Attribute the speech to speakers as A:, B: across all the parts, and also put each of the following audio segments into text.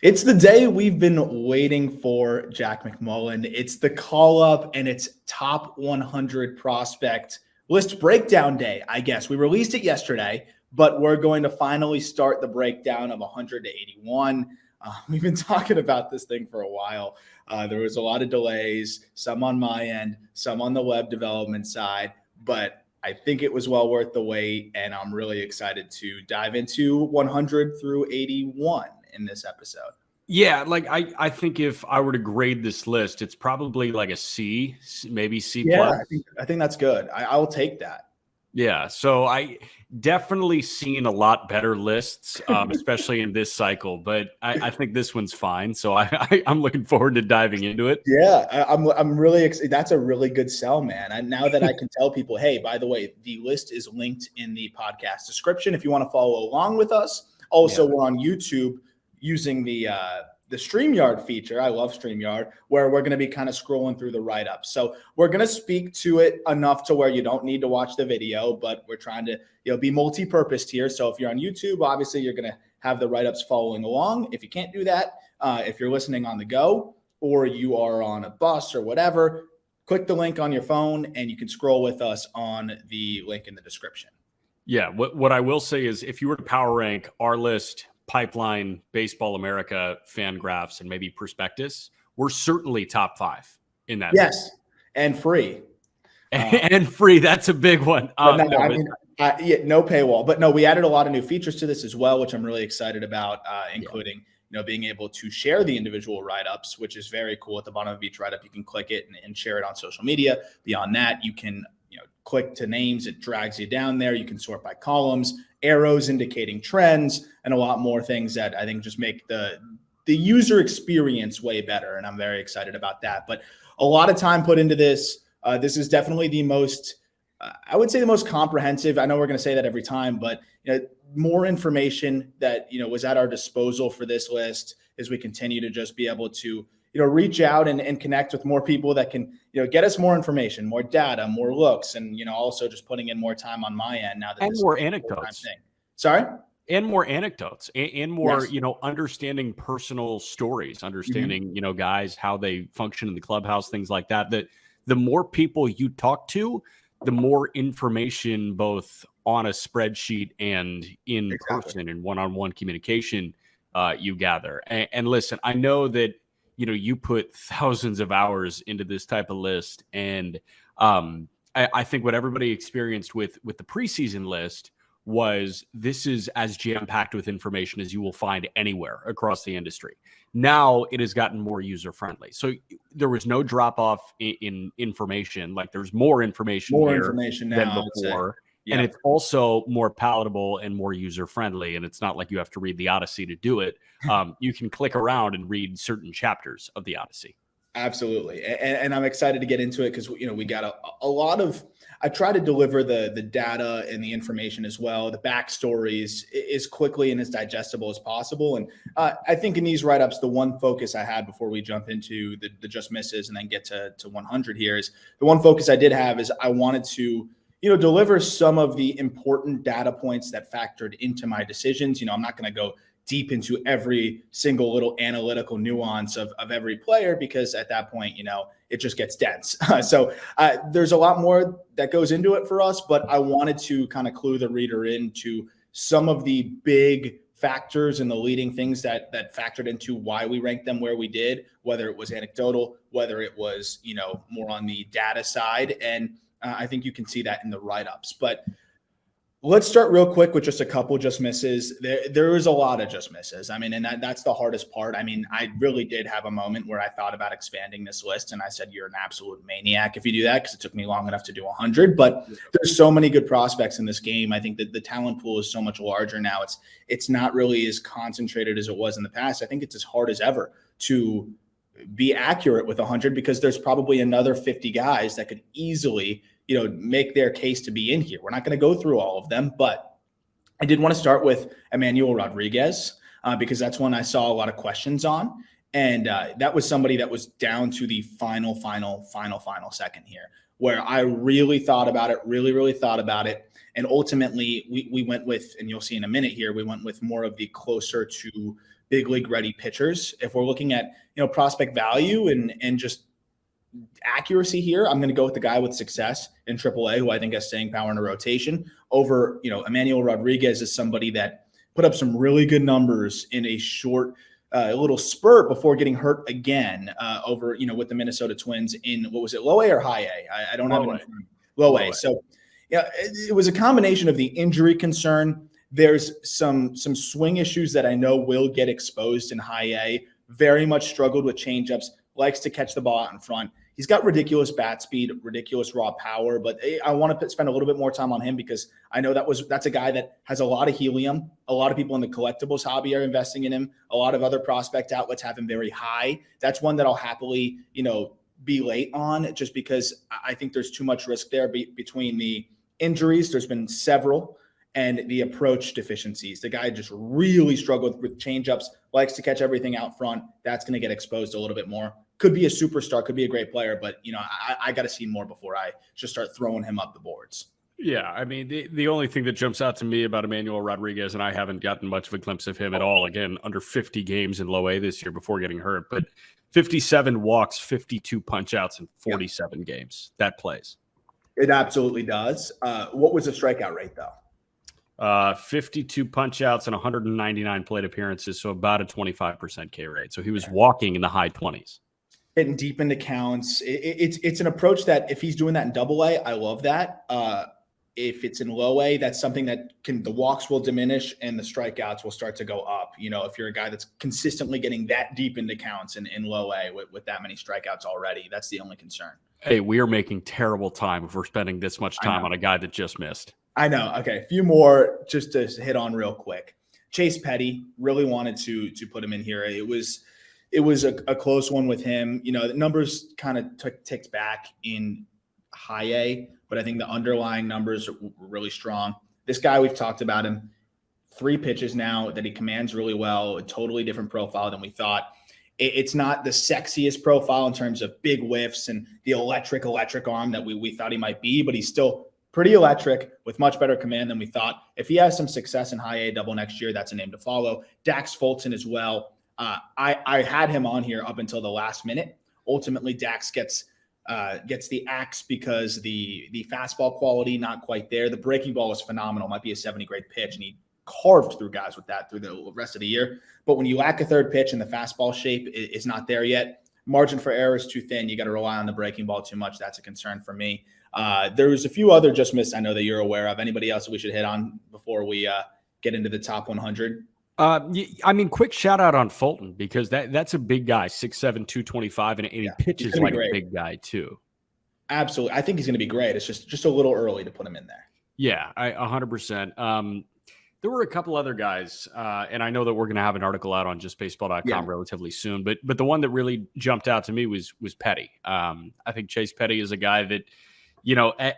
A: It's the day we've been waiting for, Jack McMullen. It's the call up and it's top 100 prospect list breakdown day, I guess. We released it yesterday, but we're going to finally start the breakdown of 100 to 81. We've been talking about this thing for a while. There was a lot of delays, some on my end, some on the web development side, but I think it was well worth the wait, and I'm really excited to dive into 100 through 81 in this episode.
B: Yeah, like I think if I were to grade this list, it's probably like a C, maybe C+.
A: Yeah, I think that's good. I'll take that.
B: Yeah, so I definitely seen a lot better lists, especially in this cycle, but I think this one's fine. So I'm looking forward to diving into it.
A: Yeah, I'm really excited. That's a really good sell, man. And now that I can tell people, hey, by the way, the list is linked in the podcast description if you want to follow along with us. Also, we're on YouTube using the StreamYard feature. I love StreamYard, where we're going to be kind of scrolling through the write-ups. So we're going to speak to it enough to where you don't need to watch the video, but we're trying to be multi-purposed here. So if you're on YouTube, obviously you're going to have the write-ups following along. If you can't do that, if you're listening on the go or you are on a bus or whatever, click the link on your phone and you can scroll with us on the link in the description.
B: Yeah, what I will say is if you were to power rank our list, Pipeline, Baseball America, Fangraphs, and maybe Prospectus, we're certainly top 5 in that.
A: Yes, list. And free.
B: And free, that's a big one.
A: No paywall. But no, we added a lot of new features to this as well, which I'm really excited about, including being able to share the individual write-ups, which is very cool. At the bottom of each write-up, you can click it and share it on social media. Beyond that, you can click to names. It drags you down there. You can sort by columns, arrows indicating trends, and a lot more things that I think just make the user experience way better. And I'm very excited about that. But a lot of time put into this. This is definitely the most, I would say the most comprehensive. I know we're going to say that every time, but more information that, was at our disposal for this list as we continue to just be able to, reach out and connect with more people that can, get us more information, more data, more looks, and, also just putting in more time on my end now that
B: and more anecdotes.
A: Thing. Sorry?
B: And more anecdotes and more, understanding personal stories, understanding, guys, how they function in the clubhouse, things like that. That the more people you talk to, the more information, both on a spreadsheet and in person and one-on-one communication you gather. And listen, I know that, you put thousands of hours into this type of list. And I think what everybody experienced with the preseason list was this is as jam-packed with information as you will find anywhere across the industry. Now it has gotten more user-friendly. So there was no drop-off in information. Like there's more information now than before. Yeah. And it's also more palatable and more user-friendly. And it's not like you have to read the Odyssey to do it. You can click around and read certain chapters of the Odyssey.
A: Absolutely. And I'm excited to get into it because, we got a lot of – I try to deliver the data and the information as well, the backstories as quickly and as digestible as possible. And I think in these write-ups, the one focus I had before we jump into the just misses and then get to 100 here is the one focus I did have is I wanted to – deliver some of the important data points that factored into my decisions. I'm not going to go deep into every single little analytical nuance of every player because at that point, it just gets dense. So there's a lot more that goes into it for us, but I wanted to kind of clue the reader into some of the big factors and the leading things that factored into why we ranked them where we did, whether it was anecdotal, whether it was, more on the data side. And I think you can see that in the write-ups. But let's start real quick with just a couple just misses. There is a lot of just misses. I mean, and that's the hardest part. I mean, I really did have a moment where I thought about expanding this list, and I said, you're an absolute maniac if you do that, because it took me long enough to do 100. But there's so many good prospects in this game. I think that the talent pool is so much larger now. It's not really as concentrated as it was in the past. I think it's as hard as ever to be accurate with 100 because there's probably another 50 guys that could easily make their case to be in here. We're not going to go through all of them, but I did want to start with Emmanuel Rodriguez because that's one I saw a lot of questions on. And that was somebody that was down to the final second here, where I really thought about it, really thought about it. And ultimately we went with, and you'll see in a minute here, we went with more of the closer to big league ready pitchers. If we're looking at, prospect value and just accuracy here, I'm going to go with the guy with success in AAA, who I think has staying power in a rotation over, Emmanuel Rodriguez is somebody that put up some really good numbers in a short little spurt before getting hurt again over, with the Minnesota Twins in, what was it, low A or high A? I don't have it in front of me. Low A. So it was a combination of the injury concern. There's some swing issues that I know will get exposed in high A. Very much struggled with changeups, likes to catch the ball out in front. He's got ridiculous bat speed, ridiculous raw power, but I want to spend a little bit more time on him because I know that's a guy that has a lot of helium. A lot of people in the collectibles hobby are investing in him. A lot of other prospect outlets have him very high. That's one that I'll happily, be late on just because I think there's too much risk there between the injuries. There's been several, and the approach deficiencies. The guy just really struggled with changeups, likes to catch everything out front. That's going to get exposed a little bit more. Could be a superstar, could be a great player, but I got to see more before I just start throwing him up the boards.
B: Yeah, I mean, the only thing that jumps out to me about Emmanuel Rodriguez, and I haven't gotten much of a glimpse of him at all, again, under 50 games in low A this year before getting hurt, but 57 walks, 52 punch-outs in 47 games. That plays.
A: It absolutely does. What was the strikeout rate, though?
B: 52 punch-outs and 199 plate appearances, so about a 25% K rate. So he was walking in the high 20s.
A: Hitting deep into counts. It's an approach that if he's doing that in double A, I love that. If it's in low A, that's something that the walks will diminish and the strikeouts will start to go up. If you're a guy that's consistently getting that deep into counts in low A with that many strikeouts already, that's the only concern.
B: Hey, we are making terrible time if we're spending this much time on a guy that just missed.
A: I know. Okay, a few more just to hit on real quick. Chase Petty, really wanted to put him in here. It was a close one with him. The numbers kind of ticked back in high A, but I think the underlying numbers were really strong. This guy, we've talked about him, 3 pitches now that he commands really well, a totally different profile than we thought. It's not the sexiest profile in terms of big whiffs and the electric arm that we thought he might be, but he's still pretty electric with much better command than we thought. If he has some success in high A double next year, that's a name to follow. Dax Fulton as well. I had him on here up until the last minute. Ultimately, Dax gets the axe because the fastball quality not quite there. The breaking ball was phenomenal. Might be a 70 grade pitch, and he carved through guys with that through the rest of the year. But when you lack a third pitch and the fastball shape is not there yet, margin for error is too thin. You got to rely on the breaking ball too much. That's a concern for me. There was a few other just missed I know that you're aware of. Anybody else that we should hit on before we get into the top 100?
B: I mean, quick shout out on Fulton because that's a big guy, 6'7", 225, and he pitches like a big guy too.
A: Absolutely. I think he's going to be great. It's just a little early to put him in there.
B: Yeah, 100%. There were a couple other guys, and I know that we're going to have an article out on justbaseball.com relatively soon, but the one that really jumped out to me was Petty. I think Chase Petty is a guy that,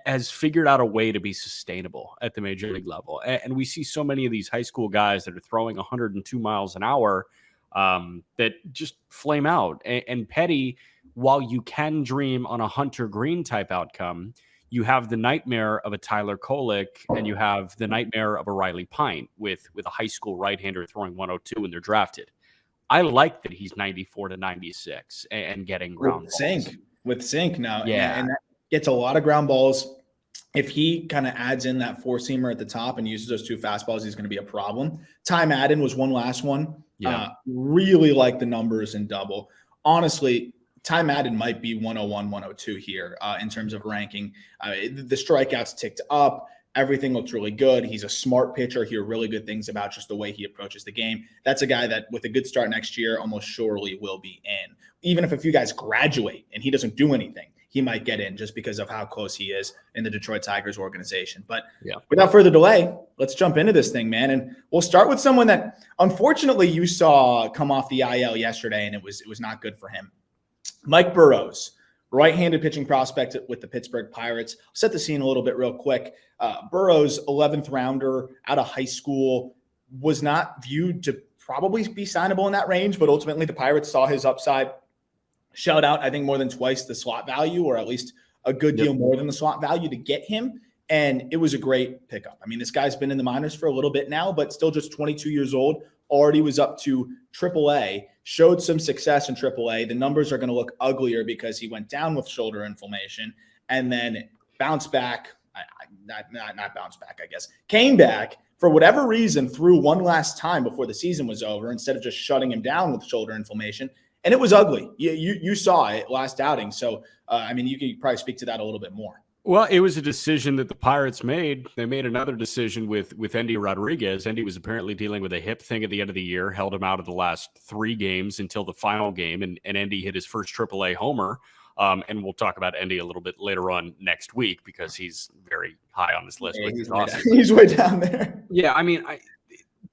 B: has figured out a way to be sustainable at the major league level. And we see so many of these high school guys that are throwing 102 miles an hour that just flame out. And Petty, while you can dream on a Hunter Green type outcome, you have the nightmare of a Tyler Kolek and you have the nightmare of a Riley Pint with a high school right-hander throwing 102 when they're drafted. I like that he's 94 to 96 and getting ground balls.
A: With sink now.
B: Yeah.
A: And that gets a lot of ground balls. If he kind of adds in that four-seamer at the top and uses those 2 fastballs, he's going to be a problem. Ty Madden was one last one.
B: Yeah.
A: Really like the numbers in double. Honestly, Ty Madden might be 101, 102 here in terms of ranking. The strikeouts ticked up. Everything looks really good. He's a smart pitcher. Hear really good things about just the way he approaches the game. That's a guy that with a good start next year almost surely will be in. Even if a few guys graduate and he doesn't do anything, he might get in just because of how close he is in the Detroit Tigers organization. But without further delay, let's jump into this thing, man. And we'll start with someone that unfortunately you saw come off the IL yesterday, and it was not good for him. Mike Burrows, right-handed pitching prospect with the Pittsburgh Pirates. I'll set the scene a little bit real quick. Burrows, 11th rounder out of high school, was not viewed to probably be signable in that range, but ultimately the Pirates saw his upside. Shelled out, I think, more than twice the slot value, or at least a good deal more than the slot value to get him. And it was a great pickup. I mean, this guy's been in the minors for a little bit now, but still just 22 years old, already was up to AAA, showed some success in AAA. The numbers are going to look uglier because he went down with shoulder inflammation and then bounced back. Not bounced back, I guess. Came back for whatever reason, threw one last time before the season was over instead of just shutting him down with shoulder inflammation. And it was ugly. You saw it last outing. So, I mean, you can probably speak to that a little bit more.
B: Well, it was a decision that the Pirates made. They made another decision with Endy Rodriguez. Endy was apparently dealing with a hip thing at the end of the year, held him out of the last 3 games until the final game, and Endy hit his first AAA homer. And we'll talk about Endy a little bit later on next week because he's very high on this list.
A: Yeah,
B: he's awesome.
A: He's way down there.
B: Yeah, I mean,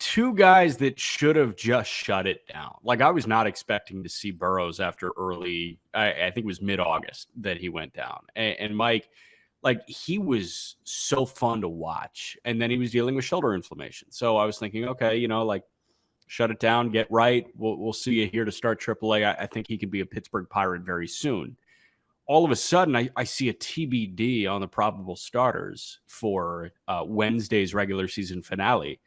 B: 2 guys that should have just shut it down. Like, I was not expecting to see Burrows after early, I think it was mid-August that he went down. And Mike, like, he was so fun to watch. And then he was dealing with shoulder inflammation. So I was thinking, okay, you know, like, shut it down, get right. We'll see you here to start AAA. I think he can be a Pittsburgh Pirate very soon. All of a sudden, I see a TBD on the probable starters for Wednesday's regular season finale.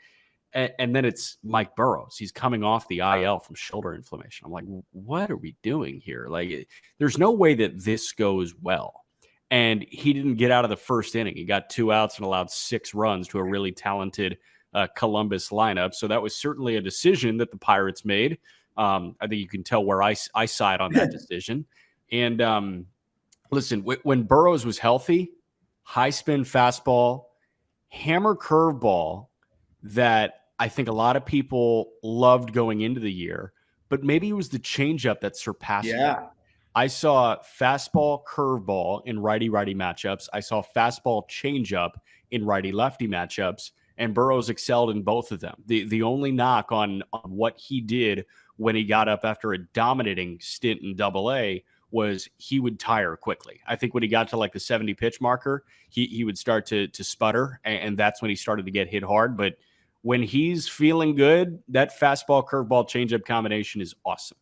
B: And then it's Mike Burrows. He's coming off the IL from shoulder inflammation. I'm like, what are we doing here? Like, there's no way that this goes well. And he didn't get out of the first inning. He got 2 outs and allowed 6 runs to a really talented Columbus lineup. So that was certainly a decision that the Pirates made. I think you can tell where I side on that decision. And listen, when Burrows was healthy, high spin fastball, hammer curveball that I think a lot of people loved going into the year, but maybe it was the changeup that surpassed it. I saw fastball, curveball in righty-righty matchups. I saw fastball, changeup in righty-lefty matchups, and Burrows excelled in both of them. The only knock on what he did when he got up after a dominating stint in Double-A was he would tire quickly. I think when he got to like the 70 pitch marker, he would start to sputter, and that's when he started to get hit hard. But when he's feeling good, that fastball, curveball, changeup combination is awesome.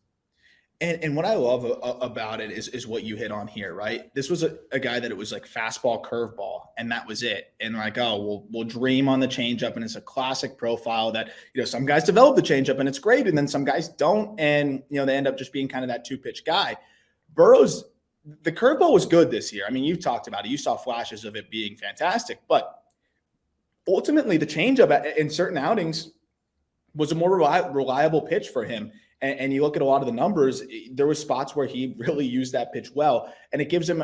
A: And what I love about it is what you hit on here, right? This was a guy that it was like fastball, curveball, and that was it. And like, oh, we'll dream on the changeup, and it's a classic profile that, you know, some guys develop the changeup and it's great, and then some guys don't, and you know, they end up just being kind of that 2-pitch guy. Burrows, the curveball was good this year. I mean, you talked about it. You saw flashes of it being fantastic, but ultimately the changeup in certain outings was a more reliable pitch for him. And you look at a lot of the numbers, there were spots where he really used that pitch well, and it gives him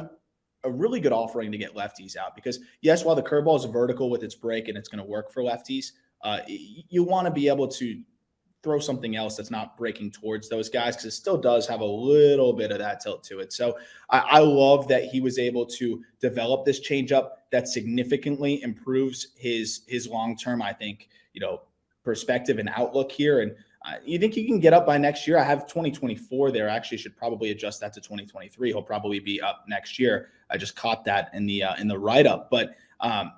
A: a really good offering to get lefties out. Because yes, while the curveball is vertical with its break and it's going to work for lefties, you want to be able to throw something else that's not breaking towards those guys, because it still does have a little bit of that tilt to it. So I love that he was able to develop this changeup that significantly improves his long-term, I think, you know, perspective and outlook here. And you think he can get up by next year? I have 2024 there. I actually should probably adjust that to 2023. He'll probably be up next year. I just caught that in the write-up. But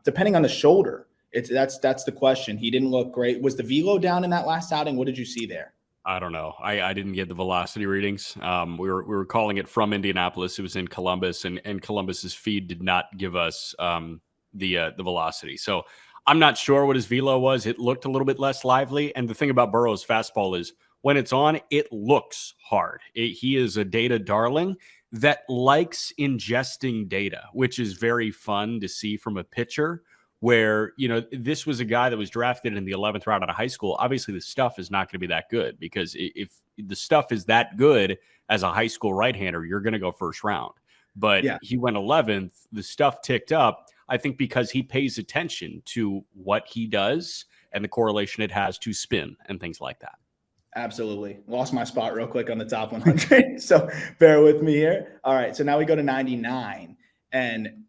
A: depending on the shoulder, that's the question. He didn't look great. Was the velo down in that last outing? What did you see there?
B: I don't know. I didn't get the velocity readings. We were calling it from Indianapolis. It was in Columbus, and Columbus's feed did not give us the velocity. So I'm not sure what his velo was. It looked a little bit less lively. And the thing about Burrows' fastball is when it's on, it looks hard. He is a data darling that likes ingesting data, which is very fun to see from a pitcher. Where, you know, this was a guy that was drafted in the 11th round out of high school. Obviously, the stuff is not going to be that good, because if the stuff is that good as a high school right-hander, you're going to go first round. But He went 11th. The stuff ticked up, I think, because he pays attention to what he does and the correlation it has to spin and things like that. Absolutely.
A: Lost my spot real quick on the top 100. So bear with me here. All right. So now we go to 99. And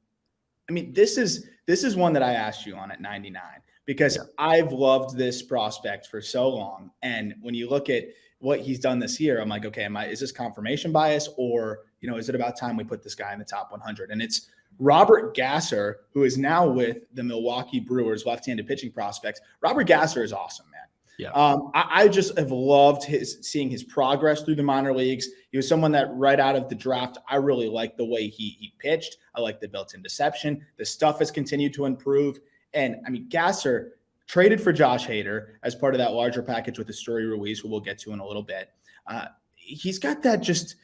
A: I mean, this is one that I asked you on at 99, because I've loved this prospect for so long. And when you look at what he's done this year, I'm like, okay, is this confirmation bias, or, you know, is it about time we put this guy in the top 100? And it's Robert Gasser, who is now with the Milwaukee Brewers, left-handed pitching prospects. Robert Gasser is awesome, man.
B: Yeah.
A: I just have loved seeing his progress through the minor leagues. He was someone that right out of the draft, I really liked the way he pitched. I like the built-in deception. The stuff has continued to improve. And I mean, Gasser, traded for Josh Hader as part of that larger package with Esteury Ruiz, who we'll get to in a little bit. He's got that just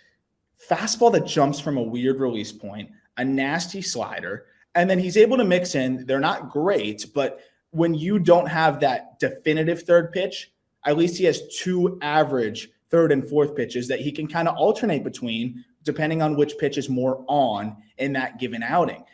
A: fastball that jumps from a weird release point, a nasty slider, and then he's able to mix in. They're not great, but when you don't have that definitive third pitch, at least he has two average third and fourth pitches that he can kind of alternate between depending on which pitch is more on in that given outing.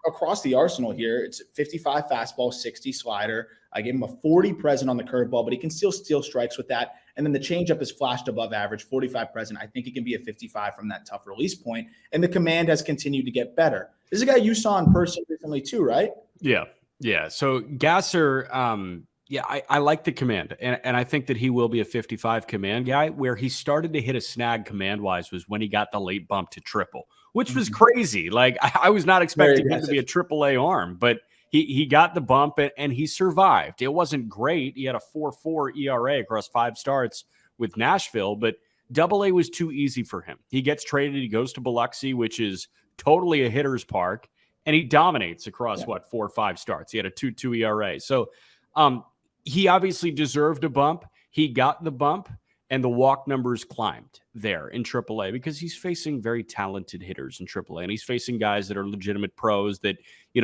A: Across the arsenal here, it's 55 fastball, 60 slider. I gave him a 40 present on the curveball, but he can still steal strikes with that. And then the changeup is flashed above average, 45 present. I think he can be a 55 from that tough release point. And the command has continued to get better. This is a guy you saw in person recently too, right?
B: Yeah. So Gasser, I like the command. And I think that he will be a 55 command guy. Where he started to hit a snag command-wise was when he got the late bump to triple, which was crazy. Like, I was not expecting him to be a AAA arm, but he got the bump and he survived. It wasn't great. He had a 4.4 ERA across 5 starts with Nashville, but AA was too easy for him. He gets traded. He goes to Biloxi, which is totally a hitter's park, and he dominates across 4 or 5 starts. He had a 2.2 ERA. So he obviously deserved a bump. He got the bump, and the walk numbers climbed there in AAA because he's facing very talented hitters in AAA, and he's facing guys that are legitimate pros that,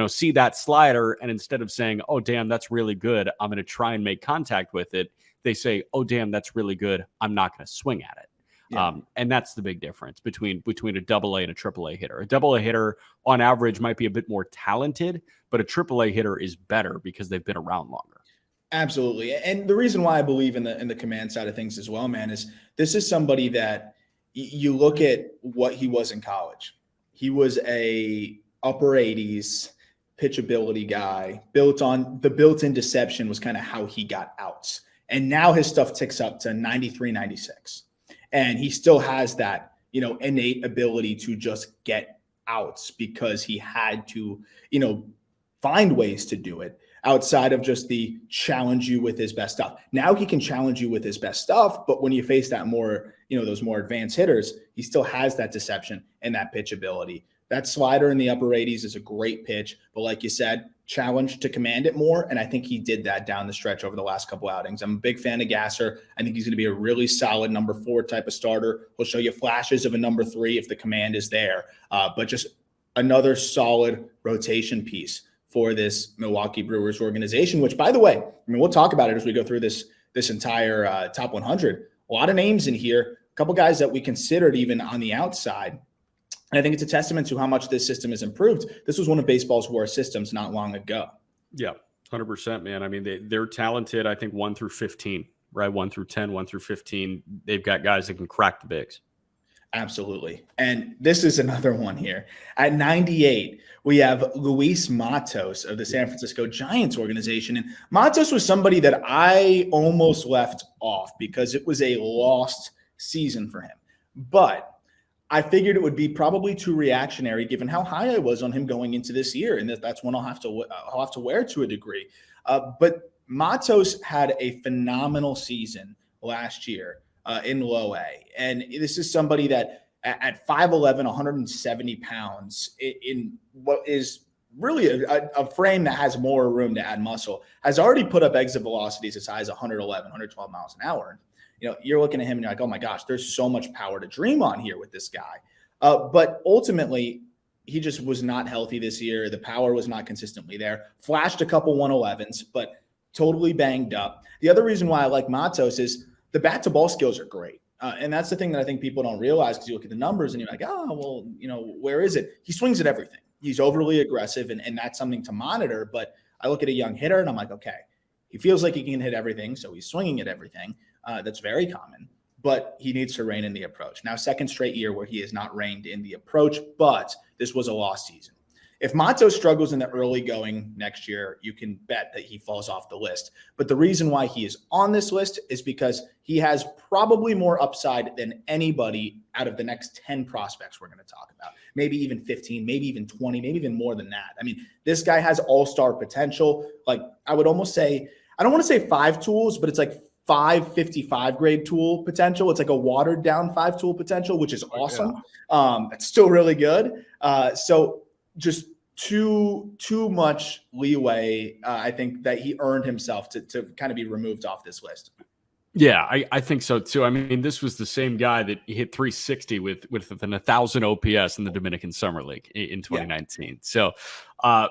B: see that slider, and instead of saying, oh, damn, that's really good, I'm going to try and make contact with it, they say, oh, damn, that's really good, I'm not going to swing at it. Yeah. And that's the big difference between a AA and a AAA hitter. A AA hitter, on average, might be a bit more talented, but a AAA hitter is better because they've been around longer.
A: Absolutely. And the reason why I believe in the command side of things as well, man, is this is somebody that you look at what he was in college. He was a upper 80s pitchability guy, built-in deception was kind of how he got outs. And now his stuff ticks up to 93, 96. And he still has that, innate ability to just get outs because he had to, find ways to do it outside of just the challenge you with his best stuff. Now he can challenge you with his best stuff, but when you face that more, those more advanced hitters, he still has that deception and that pitch ability. That slider in the upper 80s is a great pitch, but like you said, challenge to command it more, and I think he did that down the stretch over the last couple outings. I'm a big fan of Gasser. I think he's going to be a really solid number 4 type of starter. He'll show you flashes of a number 3 if the command is there, but just another solid rotation piece for this Milwaukee Brewers organization, which, by the way, we'll talk about it as we go through this entire top 100. A lot of names in here, a couple guys that we considered even on the outside. And I think it's a testament to how much this system has improved. This was one of baseball's worst systems not long ago.
B: Yeah, 100%, man. I mean, they're talented, I think, 1 through 15, right? 1 through 10, 1 through 15. They've got guys that can crack the bigs.
A: Absolutely. And this is another one here. At 98, we have Luis Matos of the San Francisco Giants organization. And Matos was somebody that I almost left off because it was a lost season for him. But I figured it would be probably too reactionary given how high I was on him going into this year. And that's one I'll have to wear to a degree. But Matos had a phenomenal season last year. In low A. And this is somebody that at 5'11", 170 pounds in what is really a frame that has more room to add muscle, has already put up exit velocities as high as 111, 112 miles an hour. You're looking at him and you're like, oh my gosh, there's so much power to dream on here with this guy. But ultimately, he just was not healthy this year. The power was not consistently there. Flashed a couple 111s, but totally banged up. The other reason why I like Matos is the bat-to-ball skills are great. And that's the thing that I think people don't realize because you look at the numbers and you're like, oh, well, where is it? He swings at everything. He's overly aggressive, and that's something to monitor. But I look at a young hitter, and I'm like, okay, he feels like he can hit everything, so he's swinging at everything. That's very common. But he needs to rein in the approach. Now, second straight year where he has not reined in the approach, but this was a lost season. If Matos struggles in the early going next year, you can bet that he falls off the list. But the reason why he is on this list is because he has probably more upside than anybody out of the next 10 prospects we're going to talk about. Maybe even 15, maybe even 20, maybe even more than that. I mean, this guy has all-star potential. Like, I would almost say, I don't want to say 5 tools, but it's like 555 grade tool potential. It's like a watered down 5 tool potential, which is awesome. Yeah. It's still really good. So just too much leeway. I think that he earned himself to kind of be removed off this list.
B: Yeah, I think so too. I mean, this was the same guy that hit 360 with 1,000 OPS in the Dominican Summer League in 2019. Yeah. So,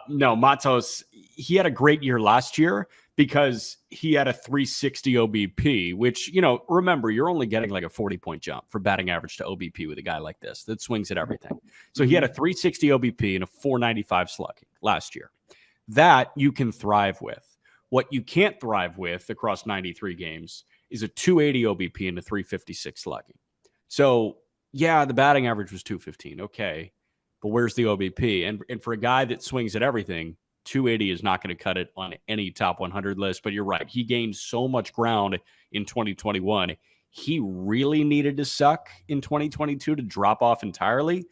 B: no, Matos, he had a great year last year because he had a 360 OBP, which, you know, remember, you're only getting like a 40-point jump for batting average to OBP with a guy like this that swings at everything. So he had a 360 OBP and a 495 slugging last year. That you can thrive with. What you can't thrive with across 93 games is a 280 OBP and a 356 slugging. So, yeah, the batting average was 215. Okay, but where's the OBP? And for a guy that swings at everything, 280 is not going to cut it on any top 100 list. But you're right. He gained so much ground in 2021. He really needed to suck in 2022 to drop off entirely,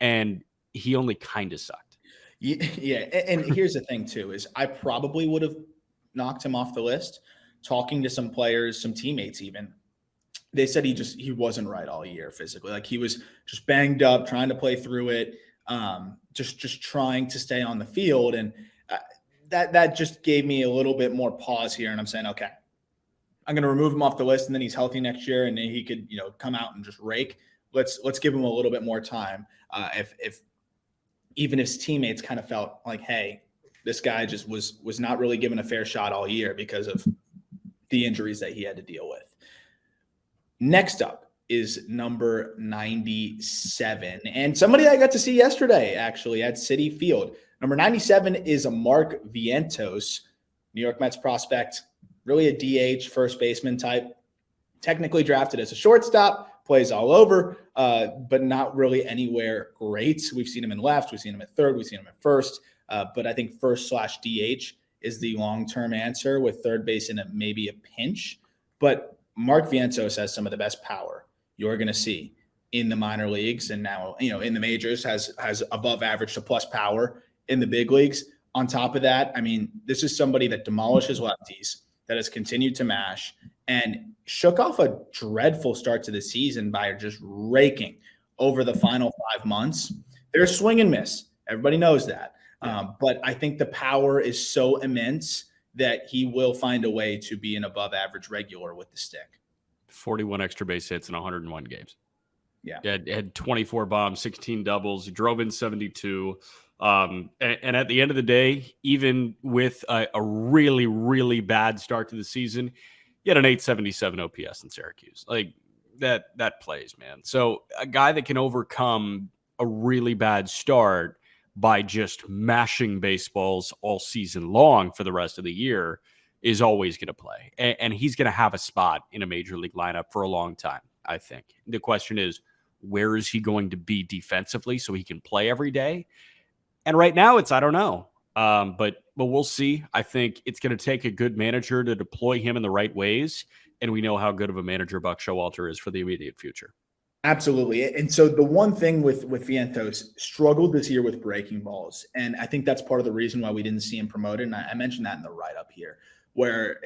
B: and he only kind of sucked.
A: Yeah, and here's the thing, too, is I probably would have knocked him off the list. Talking to some players, some teammates even, they said he wasn't right all year physically. Like he was just banged up, trying to play through it, just trying to stay on the field. And that just gave me a little bit more pause here. And I'm saying, okay, I'm going to remove him off the list, and then he's healthy next year, and then he could, you know, come out and just rake. Let's give him a little bit more time. If even his teammates kind of felt like, hey, this guy just was not really given a fair shot all year because of the injuries that he had to deal with. Next up is number 97, and somebody I got to see yesterday actually at Citi Field. Number 97 is a Mark Vientos, New York Mets prospect, really a DH first baseman type, technically drafted as a shortstop, plays all over, but not really anywhere great. We've seen him in left, we've seen him at third, we've seen him at first, but I think first/DH is the long-term answer, with third base in maybe a pinch. But Mark Vientos has some of the best power you're going to see in the minor leagues, and now, you know, in the majors, has above average to plus power in the big leagues. On top of that, I mean, this is somebody that demolishes lefties, that has continued to mash, and shook off a dreadful start to the season by just raking over the final 5 months. There's swing and miss. Everybody knows that. But I think the power is so immense that he will find a way to be an above average regular with the stick.
B: 41 extra base hits in 101 games.
A: Yeah.
B: Had 24 bombs, 16 doubles. He drove in 72. And at the end of the day, even with a really, really bad start to the season, he had an 877 OPS in Syracuse. Like that plays, man. So a guy that can overcome a really bad start by just mashing baseballs all season long for the rest of the year is always going to play. And he's going to have a spot in a major league lineup for a long time, I think. The question is, where is he going to be defensively so he can play every day? And right now I don't know. But we'll see. I think it's going to take a good manager to deploy him in the right ways. And we know how good of a manager Buck Showalter is for the immediate future.
A: Absolutely. And so the one thing with Vientos, struggled this year with breaking balls. And I think that's part of the reason why we didn't see him promoted. And I mentioned that in the write-up here, where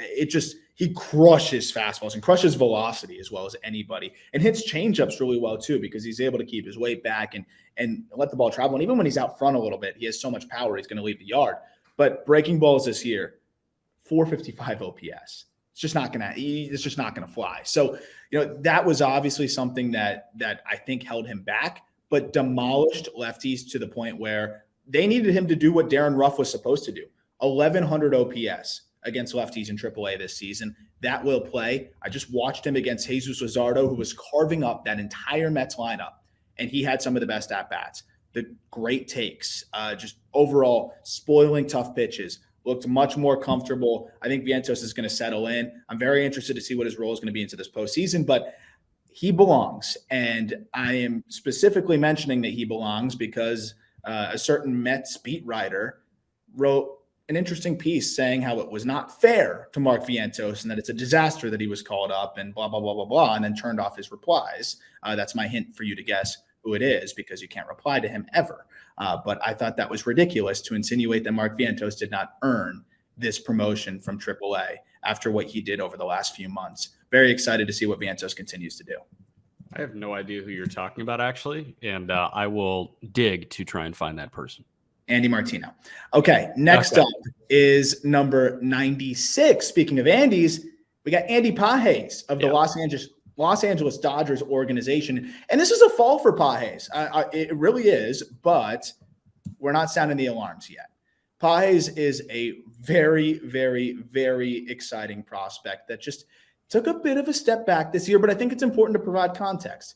A: he crushes fastballs and crushes velocity as well as anybody, and hits changeups really well too, because he's able to keep his weight back and let the ball travel. And even when he's out front a little bit, he has so much power, he's going to leave the yard. But breaking balls this year, 455 OPS. It's just not gonna fly. So, you know, that was obviously something that I think held him back, but demolished lefties to the point where they needed him to do what Darren Ruff was supposed to do. 1,100 OPS against lefties in AAA this season. That will play. I just watched him against Jesus Luzardo, who was carving up that entire Mets lineup, and he had some of the best at-bats. The great takes, just overall spoiling tough pitches. Looked much more comfortable. I think Vientos is going to settle in. I'm very interested to see what his role is going to be into this postseason, but he belongs. And I am specifically mentioning that he belongs because a certain Mets beat writer wrote an interesting piece saying how it was not fair to Mark Vientos and that it's a disaster that he was called up and blah, blah, blah, blah, blah, and then turned off his replies. That's my hint for you to guess who it is, because you can't reply to him ever. But I thought that was ridiculous to insinuate that Mark Vientos did not earn this promotion from AAA after what he did over the last few months. Very excited to see what Vientos continues to do.
B: I have no idea who you're talking about, actually, and I will dig to try and find that person.
A: Andy Martino. Okay, next up is number 96. Speaking of Andys, we got Andy Pages of the Los Angeles Dodgers organization. And this is a fall for Pages. It really is, but we're not sounding the alarms yet. Pages is a very, very, very exciting prospect that just took a bit of a step back this year, but I think it's important to provide context.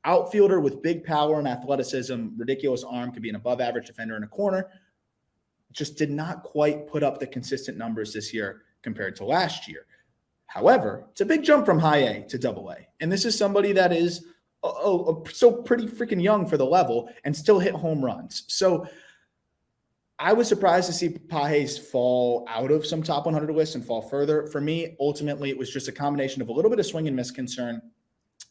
A: Outfielder with big power and athleticism, ridiculous arm, could be an above-average defender in a corner. Just did not quite put up the consistent numbers this year compared to last year. However, it's a big jump from high A to double A. And this is somebody that is so pretty freaking young for the level and still hit home runs. So I was surprised to see Pages fall out of some top 100 lists and fall further. For me, ultimately, it was just a combination of a little bit of swing and miss concern,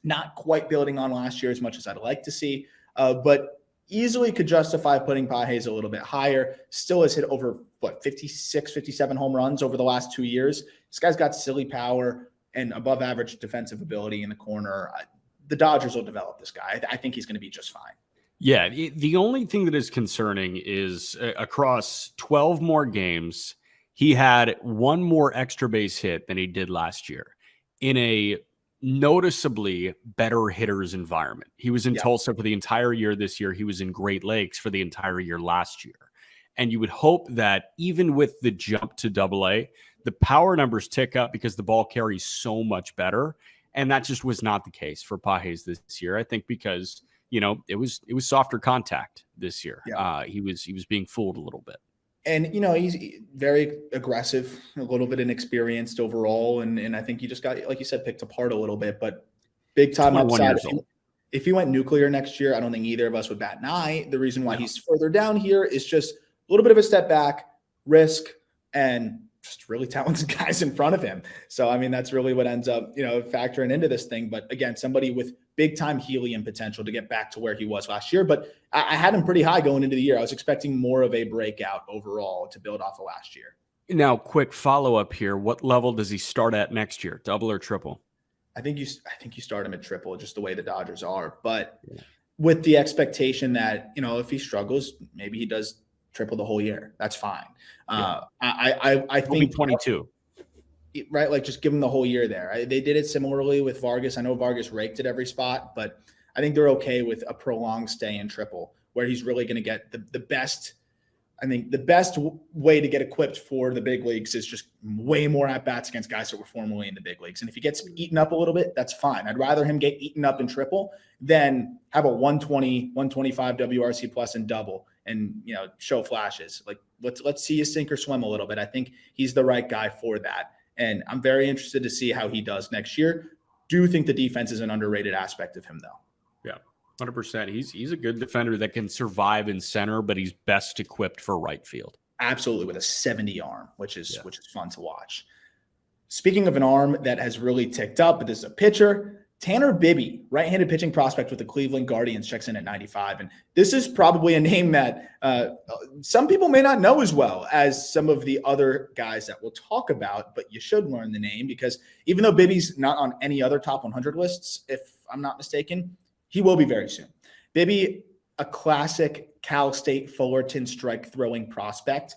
A: not quite building on last year as much as I'd like to see, but easily could justify putting Pages a little bit higher. Still has hit over, 56, 57 home runs over the last 2 years. This guy's got silly power and above average defensive ability in the corner. The Dodgers will develop this guy. I think he's going to be just fine.
B: Yeah, the only thing that is concerning is across 12 more games, he had one more extra base hit than he did last year in a noticeably better hitters environment. He was in Tulsa for the entire year this year. He was in Great Lakes for the entire year last year. And you would hope that even with the jump to double A, the power numbers tick up because the ball carries so much better. And that just was not the case for Pages this year. I think because, it was softer contact this year. Yeah. He was being fooled a little bit.
A: And, he's very aggressive, a little bit inexperienced overall. And I think he just got, like you said, picked apart a little bit, but big time upside. If he went nuclear next year, I don't think either of us would bat an eye. The reason why he's further down here is just a little bit of a step back, risk, and just really talented guys in front of him. So, I mean, that's really what ends up, factoring into this thing. But again, somebody with big time helium potential to get back to where he was last year. But I had him pretty high going into the year. I was expecting more of a breakout overall to build off of last year.
B: Now, quick follow-up here. What level does he start at next year? Double or triple?
A: I think you start him at triple, just the way the Dodgers are. But with the expectation that, if he struggles, maybe he does triple the whole year. That's fine. I think
B: 22.
A: Right, like just give him the whole year there. They did it similarly with Vargas. I know Vargas raked at every spot, but I think they're okay with a prolonged stay in triple where he's really going to get the best. I think the best way to get equipped for the big leagues is just way more at-bats against guys that were formerly in the big leagues. And if he gets eaten up a little bit, that's fine. I'd rather him get eaten up in triple than have a 120, 125 WRC plus and double and, show flashes. Like let's see you sink or swim a little bit. I think he's the right guy for that. And I'm very interested to see how he does next year. Do think the defense is an underrated aspect of him, though.
B: Yeah, 100%. He's a good defender that can survive in center, but he's best equipped for right field.
A: Absolutely, with a 70 arm, which is fun to watch. Speaking of an arm that has really ticked up, but this is a pitcher. Tanner Bibee, right-handed pitching prospect with the Cleveland Guardians, checks in at 95. And this is probably a name that some people may not know as well as some of the other guys that we'll talk about, but you should learn the name because even though Bibee's not on any other top 100 lists, if I'm not mistaken, he will be very soon. Bibee, a classic Cal State Fullerton strike-throwing prospect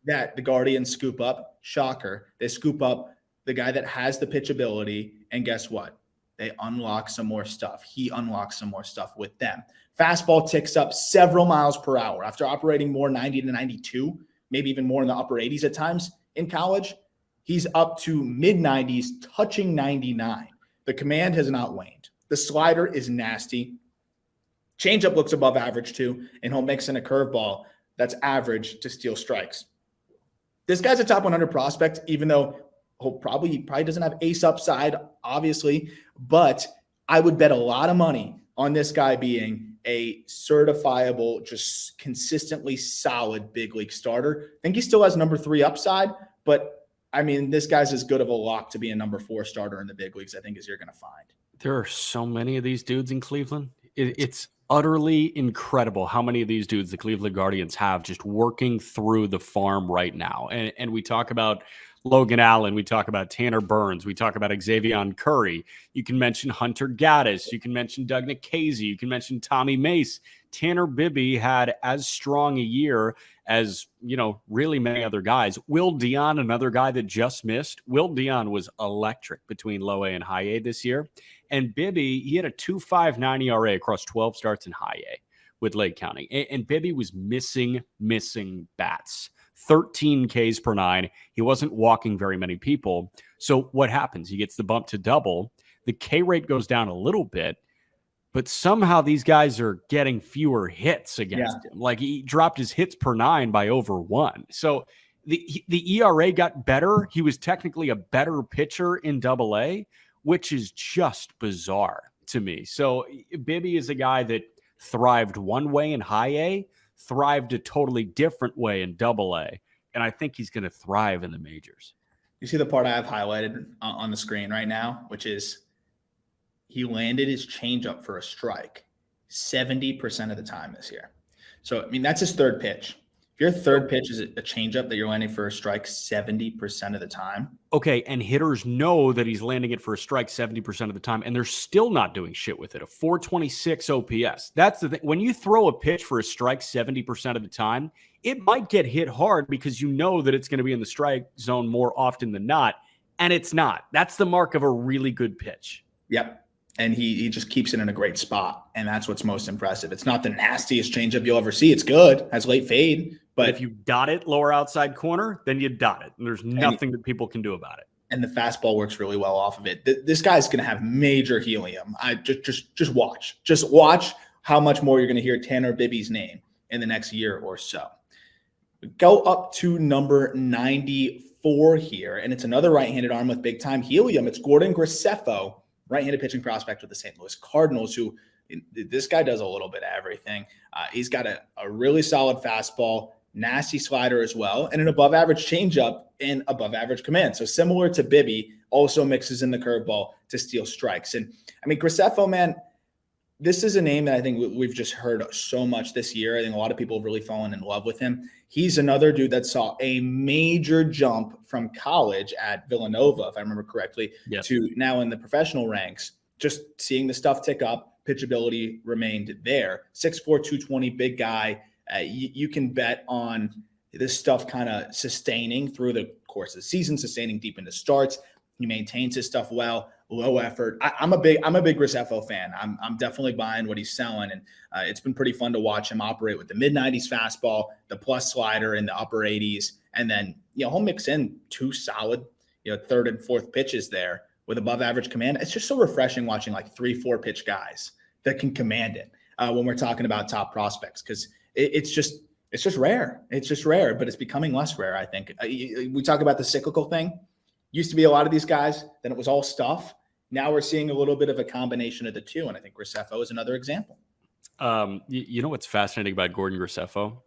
A: that the Guardians scoop up. Shocker. They scoop up the guy that has the pitchability, and guess what? They unlock some more stuff. He unlocks some more stuff with them. Fastball ticks up several miles per hour after operating more 90 to 92, maybe even more in the upper 80s at times in college. He's up to mid-90s, touching 99. The command has not waned. The slider is nasty. Changeup looks above average too, and he'll mix in a curveball that's average to steal strikes. This guy's a top 100 prospect, even though he probably doesn't have ace upside, obviously, but I would bet a lot of money on this guy being a certifiable, just consistently solid big league starter. I think he still has number 3 upside, but I mean, this guy's as good of a lock to be a number 4 starter in the big leagues, I think, as you're going to find.
B: There are so many of these dudes in Cleveland. It's utterly incredible how many of these dudes the Cleveland Guardians have just working through the farm right now. And we talk about Logan Allen. We talk about Tanner Burns. We talk about Xavier Curry. You can mention Hunter Gaddis. You can mention Doug Nikhazy. You can mention Tommy Mace. Tanner Bibee had as strong a year as, really many other guys. Will Dion, another guy that just missed. Will Dion was electric between low A and high A this year. And Bibee, he had a 2.59 ERA across 12 starts in high A with Lake County. And Bibee was missing bats. 13 Ks per 9. He wasn't walking very many people. So what happens? He gets the bump to double. The K rate goes down a little bit, but somehow these guys are getting fewer hits against him. Like he dropped his hits per 9 by over 1. So the ERA got better. He was technically a better pitcher in Double A, which is just bizarre to me. So Bibee is a guy that thrived one way in high A, thrived a totally different way in Double A, and I think he's going to thrive in the majors.
A: You see the part I have highlighted on the screen right now, which is he landed his changeup for a strike 70% of the time this year. So, that's his third pitch. If your third pitch is a changeup that you're landing for a strike 70% of the time.
B: Okay, and hitters know that he's landing it for a strike 70% of the time, and they're still not doing shit with it. A 426 OPS. That's the thing. When you throw a pitch for a strike 70% of the time, it might get hit hard because you know that it's going to be in the strike zone more often than not, and it's not. That's the mark of a really good pitch.
A: Yep. And he just keeps it in a great spot, and that's what's most impressive. It's not the nastiest changeup you'll ever see. It's good, has late fade. But
B: if you dot it lower outside corner, then you dot it. And there's nothing that people can do about it.
A: And the fastball works really well off of it. This guy's going to have major helium. Just watch. Just watch how much more you're going to hear Tanner Bibee's name in the next year or so. We go up to number 94 here, and it's another right-handed arm with big-time helium. It's Gordon Graceffo, right-handed pitching prospect with the St. Louis Cardinals, who this guy does a little bit of everything. He's got a really solid fastball, nasty slider as well, and an above-average changeup and above-average command. So similar to Bibee, also mixes in the curveball to steal strikes. And Graceffo, man, this is a name that I think we've just heard so much this year. I think a lot of people have really fallen in love with him. He's another dude that saw a major jump from college at Villanova, if I remember correctly, to now in the professional ranks. Just seeing the stuff tick up, pitchability remained there. 6'4", 220, big guy. You can bet on this stuff kind of sustaining through the course of the season, sustaining deep into starts. He maintains his stuff well, low effort. I'm a big Graceffo fan. I'm definitely buying what he's selling, and it's been pretty fun to watch him operate with the mid-90s fastball, the plus slider in the upper 80s, and then he'll mix in two solid third and fourth pitches there with above average command. It's just so refreshing watching like 3-4 pitch guys that can command it when we're talking about top prospects, because it's just rare. It's just rare, but it's becoming less rare, I think. We talk about the cyclical thing. Used to be a lot of these guys, then it was all stuff. Now we're seeing a little bit of a combination of the two, and I think Graceffo is another example.
B: You know what's fascinating about Gordon Graceffo?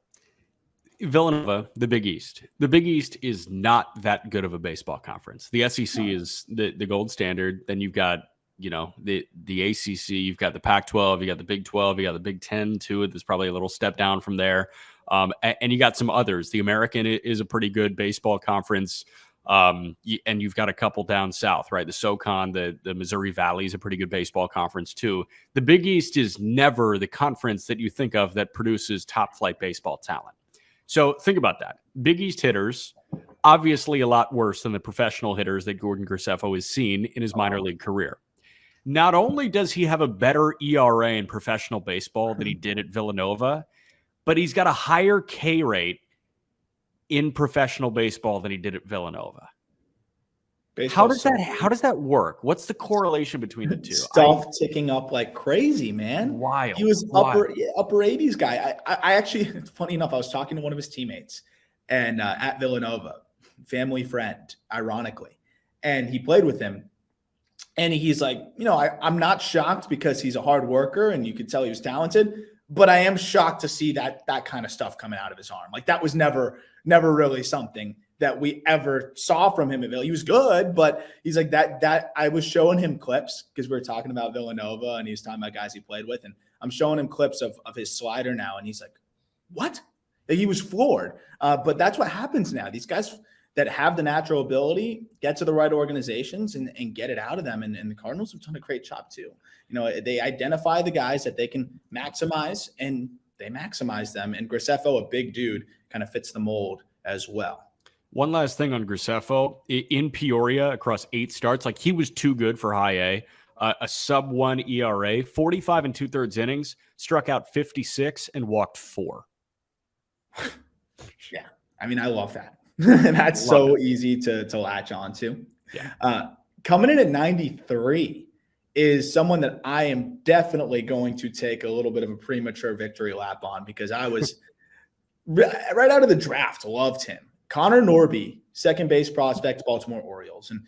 B: Villanova, the Big East. The Big East is not that good of a baseball conference. The SEC is the gold standard. Then you've got the ACC, you've got the Pac-12, you got the Big 12, you got the Big 10 too. There's probably a little step down from there. And you got some others. The American is a pretty good baseball conference. And you've got a couple down south, right? The SoCon, the Missouri Valley is a pretty good baseball conference too. The Big East is never the conference that you think of that produces top flight baseball talent. So think about that. Big East hitters, obviously a lot worse than the professional hitters that Gordon Graceffo has seen in his minor league career. Not only does he have a better ERA in professional baseball than he did at Villanova, but he's got a higher K rate in professional baseball than he did at Villanova. How does that work? What's the correlation between the two?
A: Stuff ticking up like crazy, man.
B: Wild.
A: He was upper 80s guy. I actually, it's funny enough, I was talking to one of his teammates and at Villanova, family friend, ironically, and he played with him. And he's like, I'm not shocked because he's a hard worker and you could tell he was talented, but I am shocked to see that kind of stuff coming out of his arm. Like that was never really something that we ever saw from him at Villanova. He was good, but he's like that I was showing him clips because we were talking about Villanova and he was talking about guys he played with. And I'm showing him clips of his slider now. And he's like, what? He was floored. But that's what happens now. These guys, that have the natural ability, get to the right organizations and get it out of them. And the Cardinals have done a great job too. You know, they identify the guys that they can maximize and they maximize them. And Graceffo, a big dude, kind of fits the mold as well.
B: One last thing on Graceffo. In Peoria, across 8 starts, like he was too good for high A. A sub-1 ERA, 45 and 2/3 innings, struck out 56 and walked 4.
A: Yeah, I mean, I love that. That's so easy to latch on to.
B: Yeah.
A: Coming in at 93 is someone that I am definitely going to take a little bit of a premature victory lap on, because I was right out of the draft, loved him. Connor Norby, second base prospect, Baltimore Orioles. And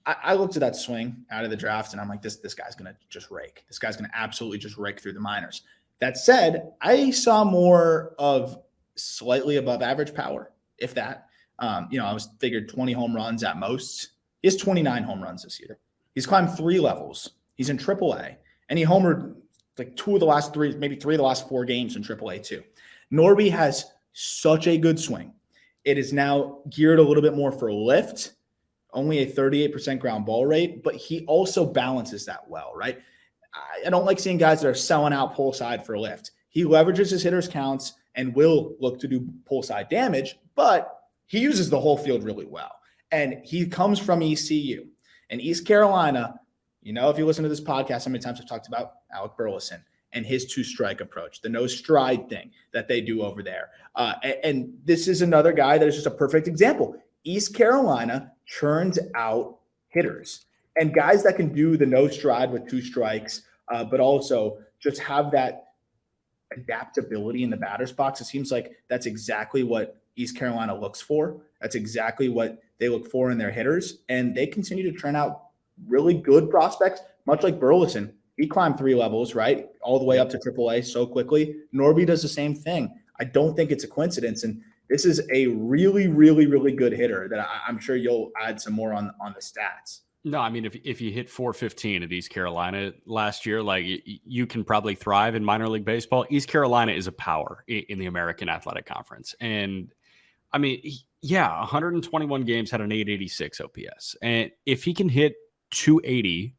A: I looked at that swing out of the draft and I'm like, this guy's going to just rake. This guy's going to absolutely just rake through the minors. That said, I saw more of slightly above average power, if that. I was figured 20 home runs at most. He has 29 home runs this year. He's climbed 3 levels. He's in AAA, and he homered like 2 of the last 3, maybe 3 of the last 4 games in AAA too. Norby has such a good swing. It is now geared a little bit more for lift, only a 38% ground ball rate, but he also balances that well, right? I don't like seeing guys that are selling out pull side for lift. He leverages his hitters counts and will look to do pull side damage, but he uses the whole field really well. And he comes from ECU. And East Carolina, if you listen to this podcast, how many times I've talked about Alec Burleson and his 2-strike approach, the no stride thing that they do over there. And this is another guy that is just a perfect example. East Carolina churns out hitters and guys that can do the no stride with 2 strikes, but also just have that adaptability in the batter's box. It seems like that's exactly what East Carolina looks for. That's exactly what they look for in their hitters. And they continue to churn out really good prospects, much like Burleson. He climbed 3 levels, right? All the way up to AAA so quickly. Norby does the same thing. I don't think it's a coincidence. And this is a really, really, really good hitter that I'm sure you'll add some more on the stats.
B: No, I mean, if you hit 415 at East Carolina last year, like you can probably thrive in minor league baseball. East Carolina is a power in the American Athletic Conference. And I mean, 121 games, had an 886 OPS. And if he can hit 280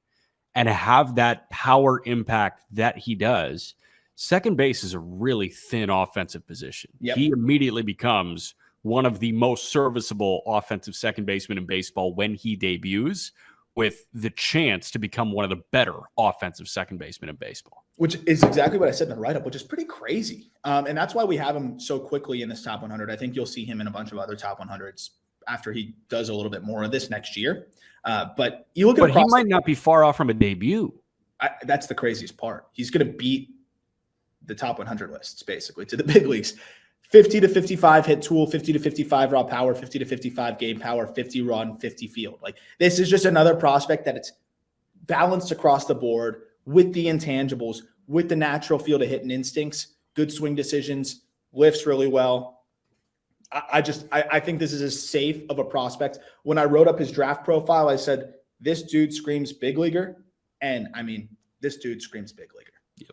B: and have that power impact that he does, second base is a really thin offensive position.
A: Yep.
B: He immediately becomes one of the most serviceable offensive second basemen in baseball when he debuts, with the chance to become one of the better offensive second basemen in baseball. Which
A: is exactly what I said in the write-up, which is pretty crazy. And that's why we have him so quickly in this top 100. I think you'll see him in a bunch of other top 100s after he does a little bit more of this next year. But you look at
B: he might not be far off from a debut.
A: That's the craziest part. He's going to beat the top 100 lists, basically, to the big leagues. 50 to 55 hit tool, 50 to 55 raw power, 50 to 55 game power, 50 run, 50 field. Like, this is just another prospect that it's balanced across the board with the intangibles, with the natural field of hitting instincts, good swing decisions, lifts really well. I think this is as safe of a prospect. When I wrote up his draft profile, I said, this dude screams big leaguer. And I mean, this dude screams big leaguer.
B: Yep.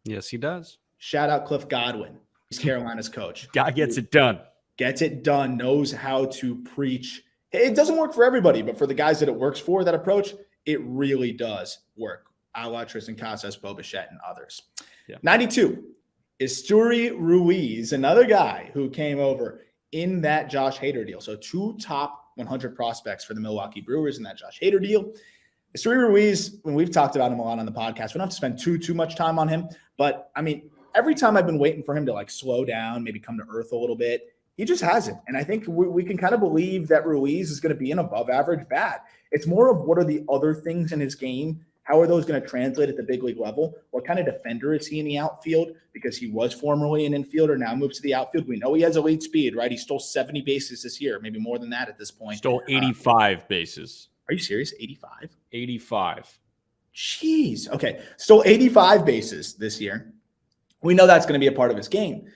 B: Yes, he does.
A: Shout out Cliff Godwin. He's Carolina's coach.
B: Guy gets it done.
A: Gets it done, knows how to preach. It doesn't work for everybody, but for the guys that it works for, that approach, it really does work. A la Tristan Casas, Bo Bichette, and others. Yeah. 92 is Esteury Ruiz, another guy who came over in that Josh Hader deal. So 2 top 100 prospects for the Milwaukee Brewers in that Josh Hader deal. Esteury Ruiz, when we've talked about him a lot on the podcast, we don't have to spend too much time on him, but I mean, every time I've been waiting for him to like slow down, maybe come to earth a little bit, he just hasn't. And I think we can kind of believe that Ruiz is going to be an above average bat. It's more of what are the other things in his game? How are those going to translate at the big league level? What kind of defender is he in the outfield? Because he was formerly an infielder, now moves to the outfield. We know he has elite speed, right? He stole 70 bases this year, maybe more than that at this point.
B: Stole 85 bases.
A: Are you serious? 85?
B: 85.
A: Jeez. Okay. Stole 85 bases this year. We know that's going to be a part of his game.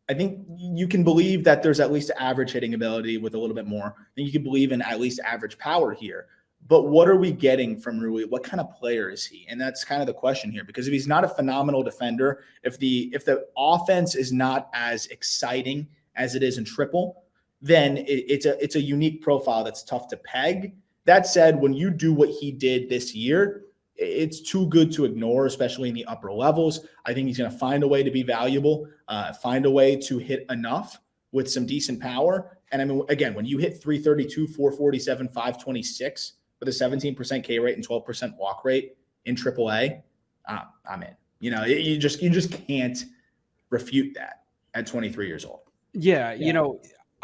A: I think you can believe that there's at least average hitting ability with a little bit more. I think you can believe in at least average power here. But what are we getting from Rui? What kind of player is he? And that's kind of the question here, because if he's not a phenomenal defender, if the offense is not as exciting as it is in triple, then it's a unique profile that's tough to peg. That said, when you do what he did this year, it's too good to ignore, especially in the upper levels. I think he's going to find a way to be valuable, find a way to hit enough with some decent power. And I mean, again, when you hit 332, 447, 526 with a 17% K rate and 12% walk rate in AAA, I'm in. You just can't refute that at 23 years old.
B: Yeah.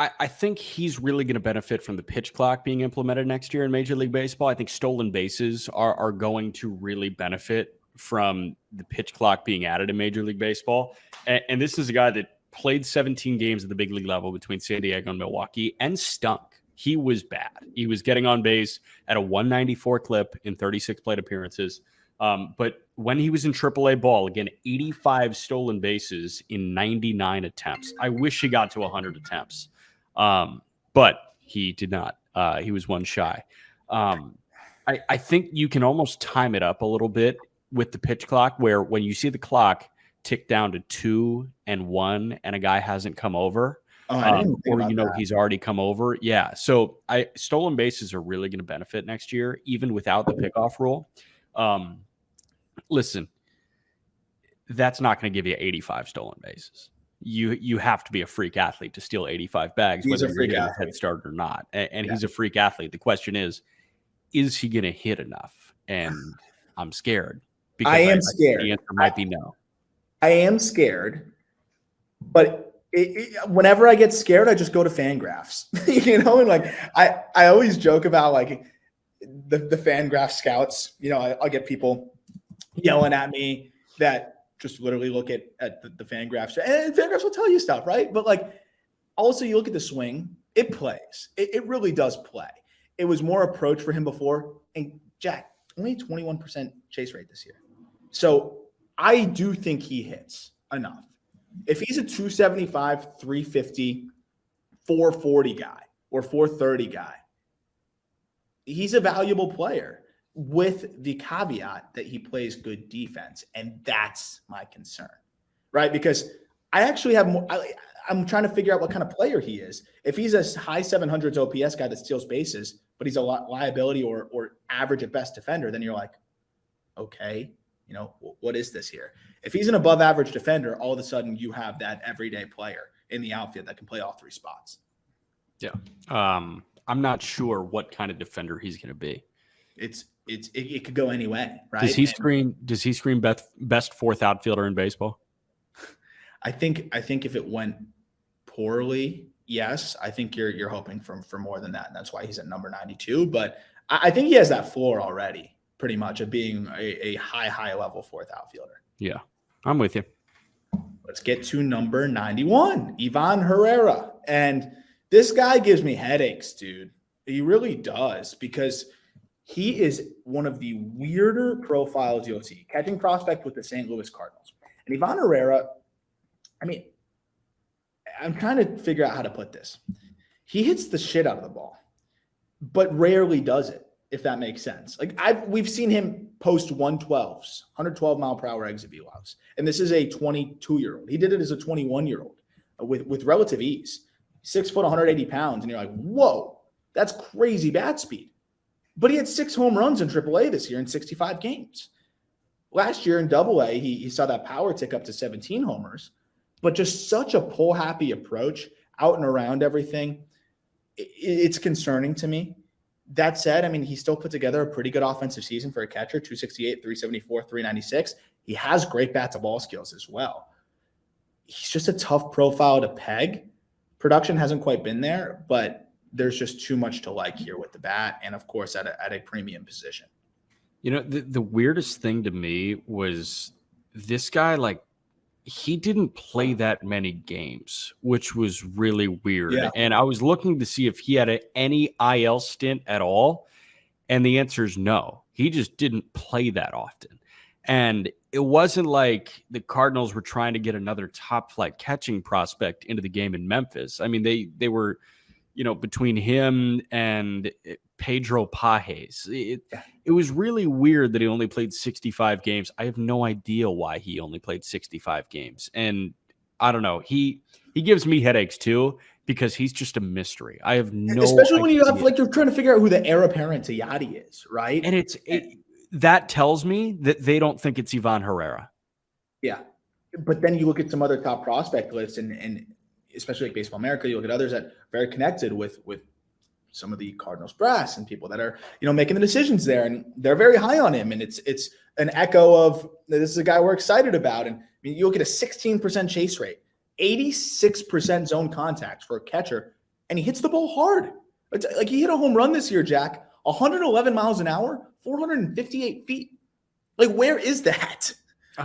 B: I think he's really going to benefit from the pitch clock being implemented next year in Major League Baseball. I think stolen bases are going to really benefit from the pitch clock being added in Major League Baseball. And this is a guy that played 17 games at the big league level between San Diego and Milwaukee and stunk. He was bad. He was getting on base at a 194 clip in 36 plate appearances. But when he was in AAA ball, again, 85 stolen bases in 99 attempts. I wish he got to 100 attempts. But he did not. He was one shy. I think you can almost time it up a little bit with the pitch clock, where when you see the clock tick down to 2 and 1 and a guy hasn't come over, or he's already come over. Yeah. So stolen bases are really going to benefit next year, even without the pickoff rule. Listen, that's not going to give you 85 stolen bases. You have to be a freak athlete to steal 85 bags, whether you're a head start or not. And he's a freak athlete. The question is he going to hit enough? And I'm scared. Because
A: I am scared.
B: The answer might be no.
A: I am scared, but whenever I get scared, I just go to Fangraphs. And like I always joke about like the Fangraph scouts. I'll get people yelling at me that just literally look at the Fangraphs, and Fangraphs will tell you stuff, right? But like, also you look at the swing, it plays. It really does play. It was more approach for him before. And Jack, only 21% chase rate this year. So I do think he hits enough. If he's a 275, 350, 440 guy or 430 guy, he's a valuable player, with the caveat that he plays good defense. And that's my concern, right? Because I actually have more, I'm trying to figure out what kind of player he is. If he's a high 700s OPS guy that steals bases, but he's a liability or average at best defender, then you're like, okay, what is this here? If he's an above average defender, all of a sudden you have that everyday player in the outfield that can play all three spots.
B: Yeah. I'm not sure what kind of defender he's going to be.
A: It could go any way, right?
B: Does he scream best fourth outfielder in baseball?
A: I think if it went poorly, yes. I think you're hoping for more than that, and that's why he's at number 92. But I think he has that floor already, pretty much, of being a high level fourth outfielder.
B: Yeah, I'm with you.
A: Let's get to number 91, Ivan Herrera, and this guy gives me headaches, dude. He really does, because he is one of the weirder profiles you'll see. Catching prospect with the St. Louis Cardinals. And Ivan Herrera, I mean, I'm trying to figure out how to put this. He hits the shit out of the ball, but rarely does it, if that makes sense. Like we've seen him post 112s, 112 mile per hour exit velos. And this is a 22-year-old. He did it as a 21-year-old with relative ease. 6 foot, 180 pounds. And you're like, whoa, that's crazy bat speed. But he had 6 home runs in AAA this year in 65 games. Last year in AA, he saw that power tick up to 17 homers, but just such a pull-happy approach out and around everything. It's concerning to me. That said, I mean, he still put together a pretty good offensive season for a catcher, 268, 374, 396. He has great bat-to-ball skills as well. He's just a tough profile to peg. Production hasn't quite been there, but there's just too much to like here with the bat, and of course at a premium position.
B: The weirdest thing to me was this guy, like, he didn't play that many games, which was really weird. Yeah. And I was looking to see if he had any IL stint at all, and the answer is no. He just didn't play that often. And it wasn't like the Cardinals were trying to get another top flight catching prospect into the game in Memphis. I mean, they were, between him and Pedro Pages. It was really weird that he only played 65 games. I have no idea why he only played 65 games. And I don't know. He gives me headaches too, because he's just a mystery. I have no
A: Especially when you
B: idea.
A: have, like, you're trying to figure out who the heir apparent to Yachty is, right?
B: And that tells me that they don't think it's Ivan Herrera.
A: Yeah. But then you look at some other top prospect lists, and especially like Baseball America, you look at others that are very connected with some of the Cardinals brass and people that are, making the decisions there, and they're very high on him. And it's an echo of, this is a guy we're excited about. And I mean, you look at a 16% chase rate, 86% zone contact for a catcher, and he hits the ball hard. It's like he hit a home run this year, Jack, 111 miles an hour, 458 feet. Like, where is that?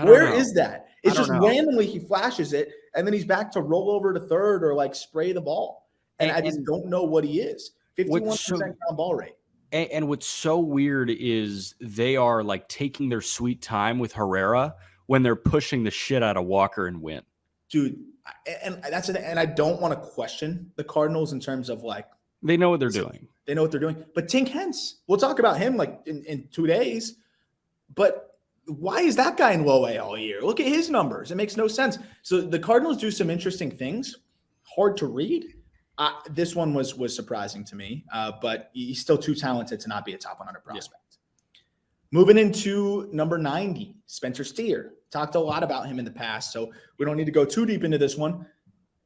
A: Where is that? It's just randomly he flashes it, and then he's back to roll over to third or like spray the ball. And I just don't know what he is. 51% ground ball rate.
B: And what's so weird is they are like taking their sweet time with Herrera when they're pushing the shit out of Walker and Wynn.
A: Dude, and that's it. And I don't want to question the Cardinals in terms of like,
B: they know what they're doing.
A: They know what they're doing. But Tink Hence, we'll talk about him like in 2 days. But why is that guy in low A all year? Look at his numbers. It makes no sense. So the Cardinals do some interesting things. Hard to read. This one was surprising to me, but he's still too talented to not be a top 100 prospect. Yeah. Moving into number 90, Spencer Steer. Talked a lot about him in the past, so we don't need to go too deep into this one.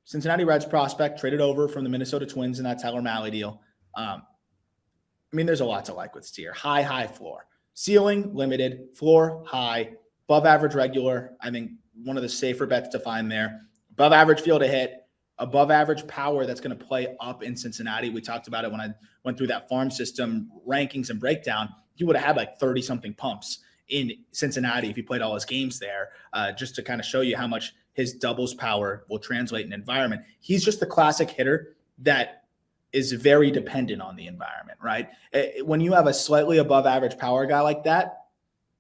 A: Cincinnati Reds prospect, traded over from the Minnesota Twins in that Tyler Mahle deal. I mean, there's a lot to like with Steer. High floor. Ceiling, limited. Floor, high. Above average, regular. I think one of the safer bets to find there. Above average field to hit. Above average power that's going to play up in Cincinnati. We talked about it when I went through that farm system rankings and breakdown. He would have had like 30-something pumps in Cincinnati if he played all his games there, just to kind of show you how much his doubles power will translate in environment. He's just the classic hitter that is very dependent on the environment, right? When you have a slightly above average power guy like that,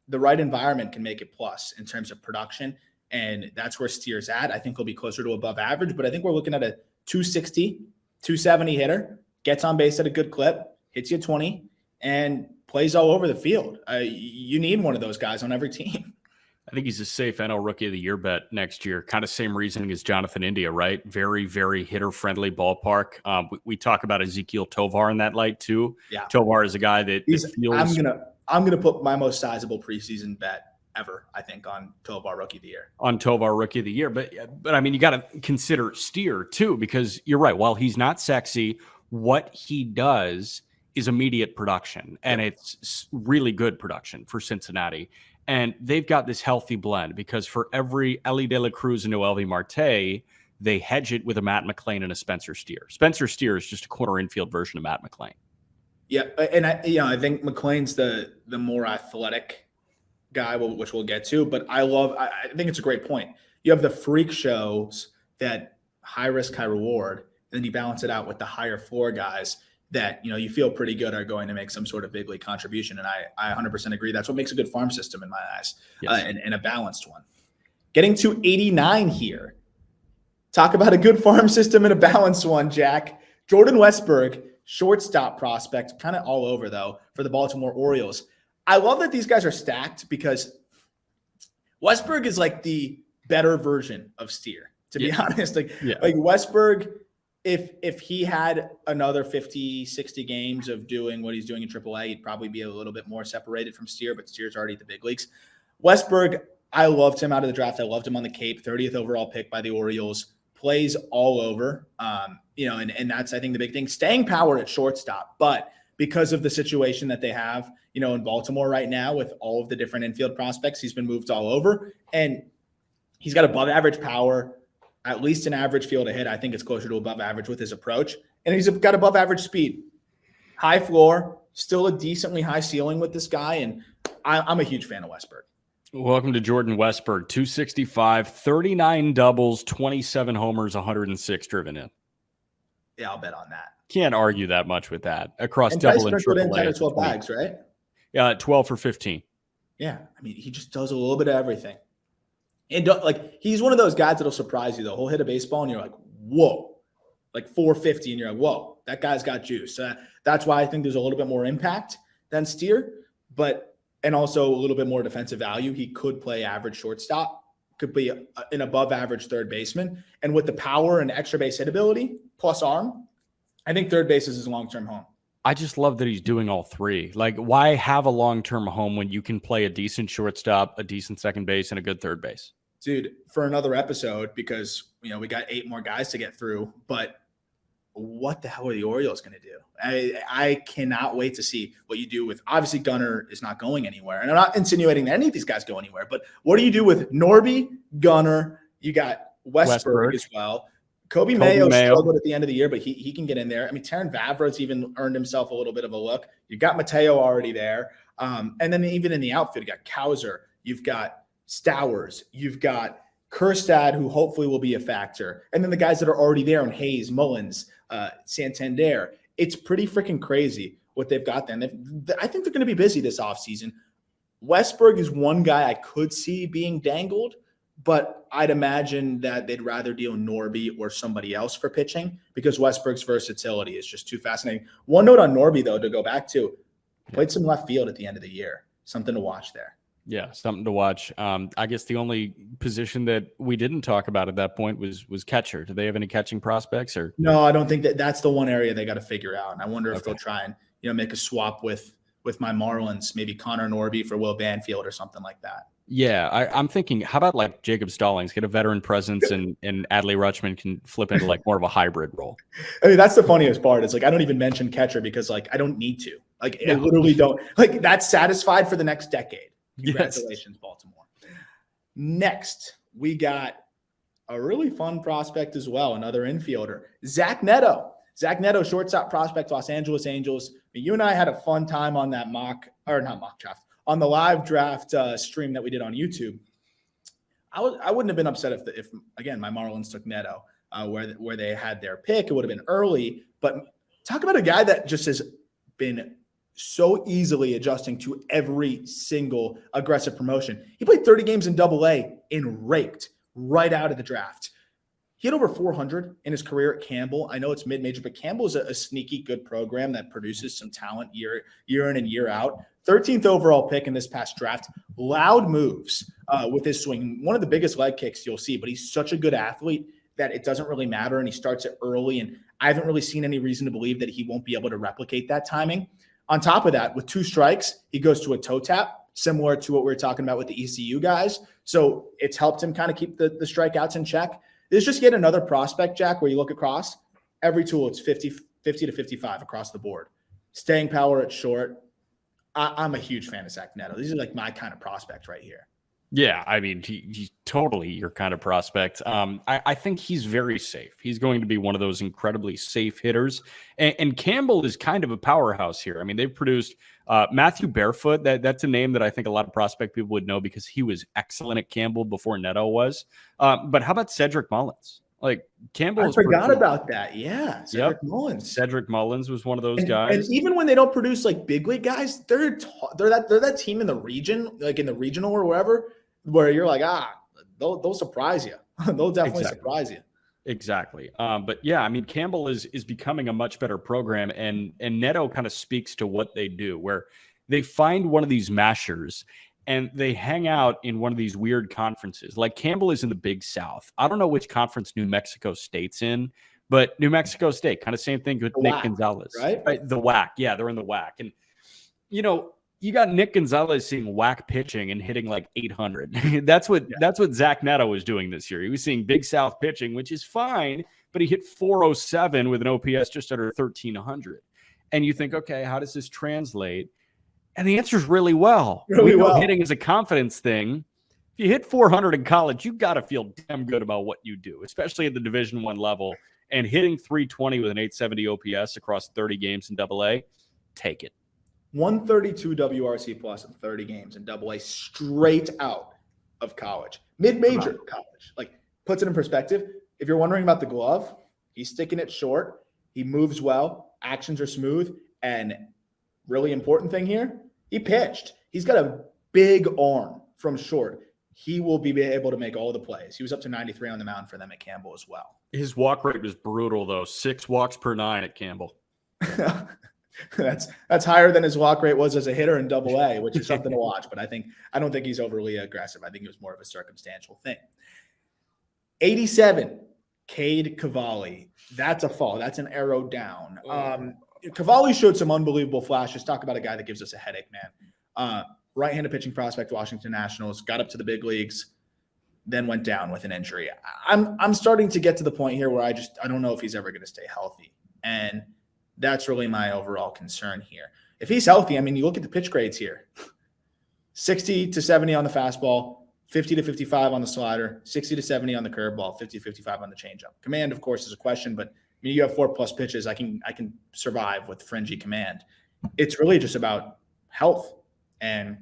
A: the right environment can make it plus in terms of production. And that's where Steer's at. I think he'll be closer to above average, but I think we're looking at a 260, 270 hitter, gets on base at a good clip, hits you 20, and plays all over the field. You need one of those guys on every team.
B: I think he's a safe NL Rookie of the Year bet next year. Kind of same reasoning as Jonathan India, right? Very, very hitter-friendly ballpark. We talk about Ezekiel Tovar in that light too.
A: Yeah,
B: Tovar is a guy that feels.
A: I'm gonna put my most sizable preseason bet ever, I think, on Tovar Rookie of the Year.
B: On Tovar Rookie of the Year. But I mean, you got to consider Steer too, because you're right. While he's not sexy, what he does is immediate production, and it's really good production for Cincinnati. And they've got this healthy blend because for every Ellie De La Cruz and Noelvi Marte, they hedge it with a Matt McLain and a Spencer Steer. Spencer Steer is just a corner infield version of Matt McLain.
A: Yeah, and I think McLain's the more athletic guy, which we'll get to. But I think it's a great point. You have the freak shows that high risk, high reward, and then you balance it out with the higher floor guys that, you feel pretty good are going to make some sort of big league contribution. And I 100% agree. That's what makes a good farm system in my eyes, and a balanced one. Getting to 89 here. Talk about a good farm system and a balanced one, Jack. Jordan Westburg, shortstop prospect, kind of all over, though, for the Baltimore Orioles. I love that these guys are stacked because Westburg is like the better version of Steer, to be honest. Like Westburg, if he had another 50, 60 games of doing what he's doing in AAA, he'd probably be a little bit more separated from Steer, but Steer's already at the big leagues. Westburg, I loved him out of the draft. I loved him on the Cape, 30th overall pick by the Orioles. Plays all over, and that's, I think, the big thing. Staying power at shortstop, but because of the situation that they have, in Baltimore right now with all of the different infield prospects, he's been moved all over, and he's got above average power, at least an average field to hit. I think it's closer to above average with his approach, and he's got above average speed, high floor, still a decently high ceiling with this guy, and I'm a huge fan of Westburg.
B: Welcome to Jordan Westburg, 265, 39 doubles, 27 homers, 106 driven in.
A: Yeah, I'll bet on that.
B: Can't argue that much with that across
A: and
B: double and
A: triple.
B: 10
A: or 12 bags, right?
B: Yeah, 12 for 15.
A: Yeah, I mean, he just does a little bit of everything. And he's one of those guys that'll surprise you, though. He'll hit a baseball and you're like, whoa, like 450, and you're like, whoa, that guy's got juice. That's why I think there's a little bit more impact than Steer, and also a little bit more defensive value. He could play average shortstop, could be an above average third baseman. And with the power and extra base hit ability plus arm, I think third base is his long-term home.
B: I just love that he's doing all three. Like, why have a long-term home when you can play a decent shortstop, a decent second base, and a good third base?
A: Dude, for another episode, because, you know, we got 8 more guys to get through, but what the hell are the Orioles going to do? I cannot wait to see what you do with, obviously Gunnar is not going anywhere. And I'm not insinuating that any of these guys go anywhere, but what do you do with Norby, Gunnar? You got Westburg as well. Kobe Mayo struggled at the end of the year, but he can get in there. I mean, Terrin Vavra's even earned himself a little bit of a look. You've got Mateo already there. And then even in the outfield, you got Kauser, you've got Stowers, you've got Kjerstad, who hopefully will be a factor. And then the guys that are already there on Hayes, Mullins, Santander. It's pretty freaking crazy what they've got then. I think they're going to be busy this offseason. Westburg is one guy I could see being dangled, but I'd imagine that they'd rather deal Norby or somebody else for pitching because Westburg's versatility is just too fascinating. One note on Norby, though, to go back to, played some left field at the end of the year. Something to watch there.
B: Yeah, something to watch. I guess the only position that we didn't talk about at that point was catcher. Do they have any catching prospects? Or
A: no, I don't think that's the one area they got to figure out. And I wonder if they'll try and, you know, make a swap with my Marlins, maybe Connor Norby for Will Banfield or something like that.
B: Yeah, I'm thinking, how about like Jacob Stallings, get a veteran presence and Adley Rutschman can flip into like more of a hybrid role.
A: I mean, that's the funniest part. It's like, I don't even mention catcher because like, I don't need to. Like, I literally don't. Like, that's satisfied for the next decade. Congratulations, yes. Baltimore. Next, we got a really fun prospect as well, another infielder, Zach Neto. Zach Neto, shortstop prospect, Los Angeles Angels. You and I had a fun time on that on the live draft stream that we did on YouTube. I wouldn't have been upset if again, my Marlins took Neto where they had their pick. It would have been early, but talk about a guy that just has been so easily adjusting to every single aggressive promotion. He played 30 games in Double-A and raked right out of the draft. He had over 400 in his career at Campbell. I know it's mid-major, but Campbell is a sneaky good program that produces some talent year in and year out. 13th overall pick in this past draft. Loud moves with his swing. One of the biggest leg kicks you'll see, but he's such a good athlete that it doesn't really matter, and he starts it early, and I haven't really seen any reason to believe that he won't be able to replicate that timing. On top of that, with 2 strikes, he goes to a toe tap, similar to what we were talking about with the ECU guys. So it's helped him kind of keep the strikeouts in check. This is just yet another prospect, Jack, where you look across, every tool, it's 50 to 55 across the board. Staying power at short. I'm a huge fan of Zach Neto. These are like my kind of prospect right here.
B: Yeah, I mean, he's totally your kind of prospect. I think he's very safe. He's going to be one of those incredibly safe hitters. And Campbell is kind of a powerhouse here. I mean, they've produced Matthew Barefoot. That's a name that I think a lot of prospect people would know because he was excellent at Campbell before Neto was. But how about Cedric Mullins? Like Campbell,
A: I forgot about that. Yeah, Cedric Mullins.
B: Cedric Mullins was one of those guys.
A: And even when they don't produce like big league guys, they're that team in the region, like in the regional or wherever, where you're like, they'll surprise you. They'll definitely surprise you.
B: Exactly. But yeah, I mean, Campbell is becoming a much better program, and Neto kind of speaks to what they do, where they find one of these mashers and they hang out in one of these weird conferences. Like Campbell is in the Big South. I don't know which conference New Mexico State's in, but New Mexico State, kind of same thing with Nick Gonzalez. Right? The WAC. Yeah, they're in the WAC. And, you know, you got Nick Gonzalez seeing WAC pitching and hitting like 800. That's what Zach Neto was doing this year. He was seeing Big South pitching, which is fine, but he hit 407 with an OPS just under 1,300. And you think, okay, how does this translate? And the answer is really well. We know hitting is a confidence thing. If you hit 400 in college, you got to feel damn good about what you do, especially at the Division I level. And hitting 320 with an 870 OPS across 30 games in Double-A, take it.
A: 132 WRC plus in 30 games in Double-A straight out of college, mid-major college. Like, puts it in perspective. If you're wondering about the glove, he's sticking it short. He moves well. Actions are smooth. And really important thing here, he pitched. He's got a big arm from short. He will be able to make all the plays. He was up to 93 on the mound for them at Campbell as well.
B: His walk rate was brutal, though. 6 walks per 9 at Campbell.
A: That's higher than his walk rate was as a hitter in Double-A, which is something to watch. But I don't think he's overly aggressive. I think it was more of a circumstantial thing. 87, Cade Cavalli. That's a fall. That's an arrow down. Cavalli showed some unbelievable flashes. Talk about a guy that gives us a headache, man. Right-handed pitching prospect, Washington Nationals, got up to the big leagues, then went down with an injury. I'm starting to get to the point here where I don't know if he's ever going to stay healthy. And that's really my overall concern here. If he's healthy, I mean, you look at the pitch grades here. 60 to 70 on the fastball, 50 to 55 on the slider, 60 to 70 on the curveball, 50 to 55 on the changeup. Command, of course, is a question, but I mean, you have 4+ pitches. I can survive with fringy command. It's really just about health. And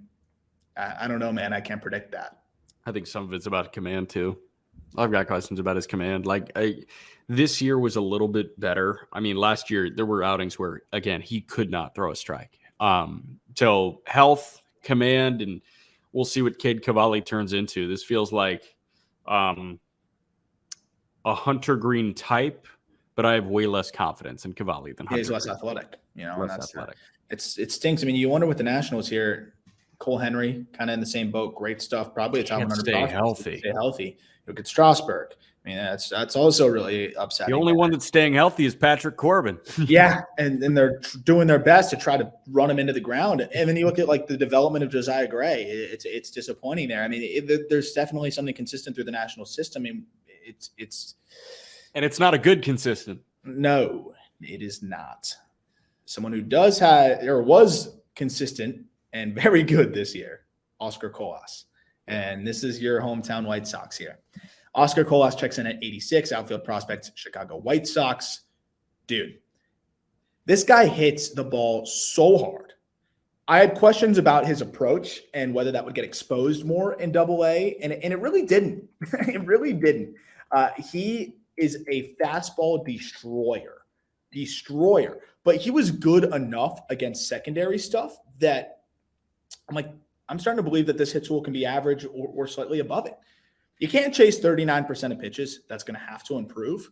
A: I don't know, man. I can't predict that.
B: I think some of it's about command too. I've got questions about his command. This year was a little bit better. I mean, last year there were outings where, again, he could not throw a strike. So health, command, and we'll see what Cade Cavalli turns into. This feels like a Hunter Green type, but I have way less confidence in Cavalli than Hunter.
A: He's less
B: Green.
A: athletic,
B: Less
A: and that's
B: athletic.
A: It stinks. I mean, you wonder with the Nationals here. Cole Henry, kind of in the same boat. Great stuff. Probably a top 100.
B: Stay healthy.
A: Stay healthy. Look at Strasburg. I mean, that's also really upsetting.
B: The only one that's staying healthy is Patrick Corbin.
A: Yeah, and they're doing their best to try to run him into the ground. And then you look at like the development of Josiah Gray. It's disappointing there. I mean, there's definitely something consistent through the national system. I mean,
B: and it's not a good consistent.
A: No, it is not. Someone who does have or was consistent and very good this year, Oscar Colas. And this is your hometown White Sox here. Oscar Colas checks in at 86, outfield prospect, Chicago White Sox. Dude, this guy hits the ball so hard. I had questions about his approach and whether that would get exposed more in Double-A, and it really didn't. It really didn't. He is a fastball destroyer. But he was good enough against secondary stuff that I'm starting to believe that this hit tool can be average or slightly above it. You can't chase 39% of pitches. That's going to have to improve.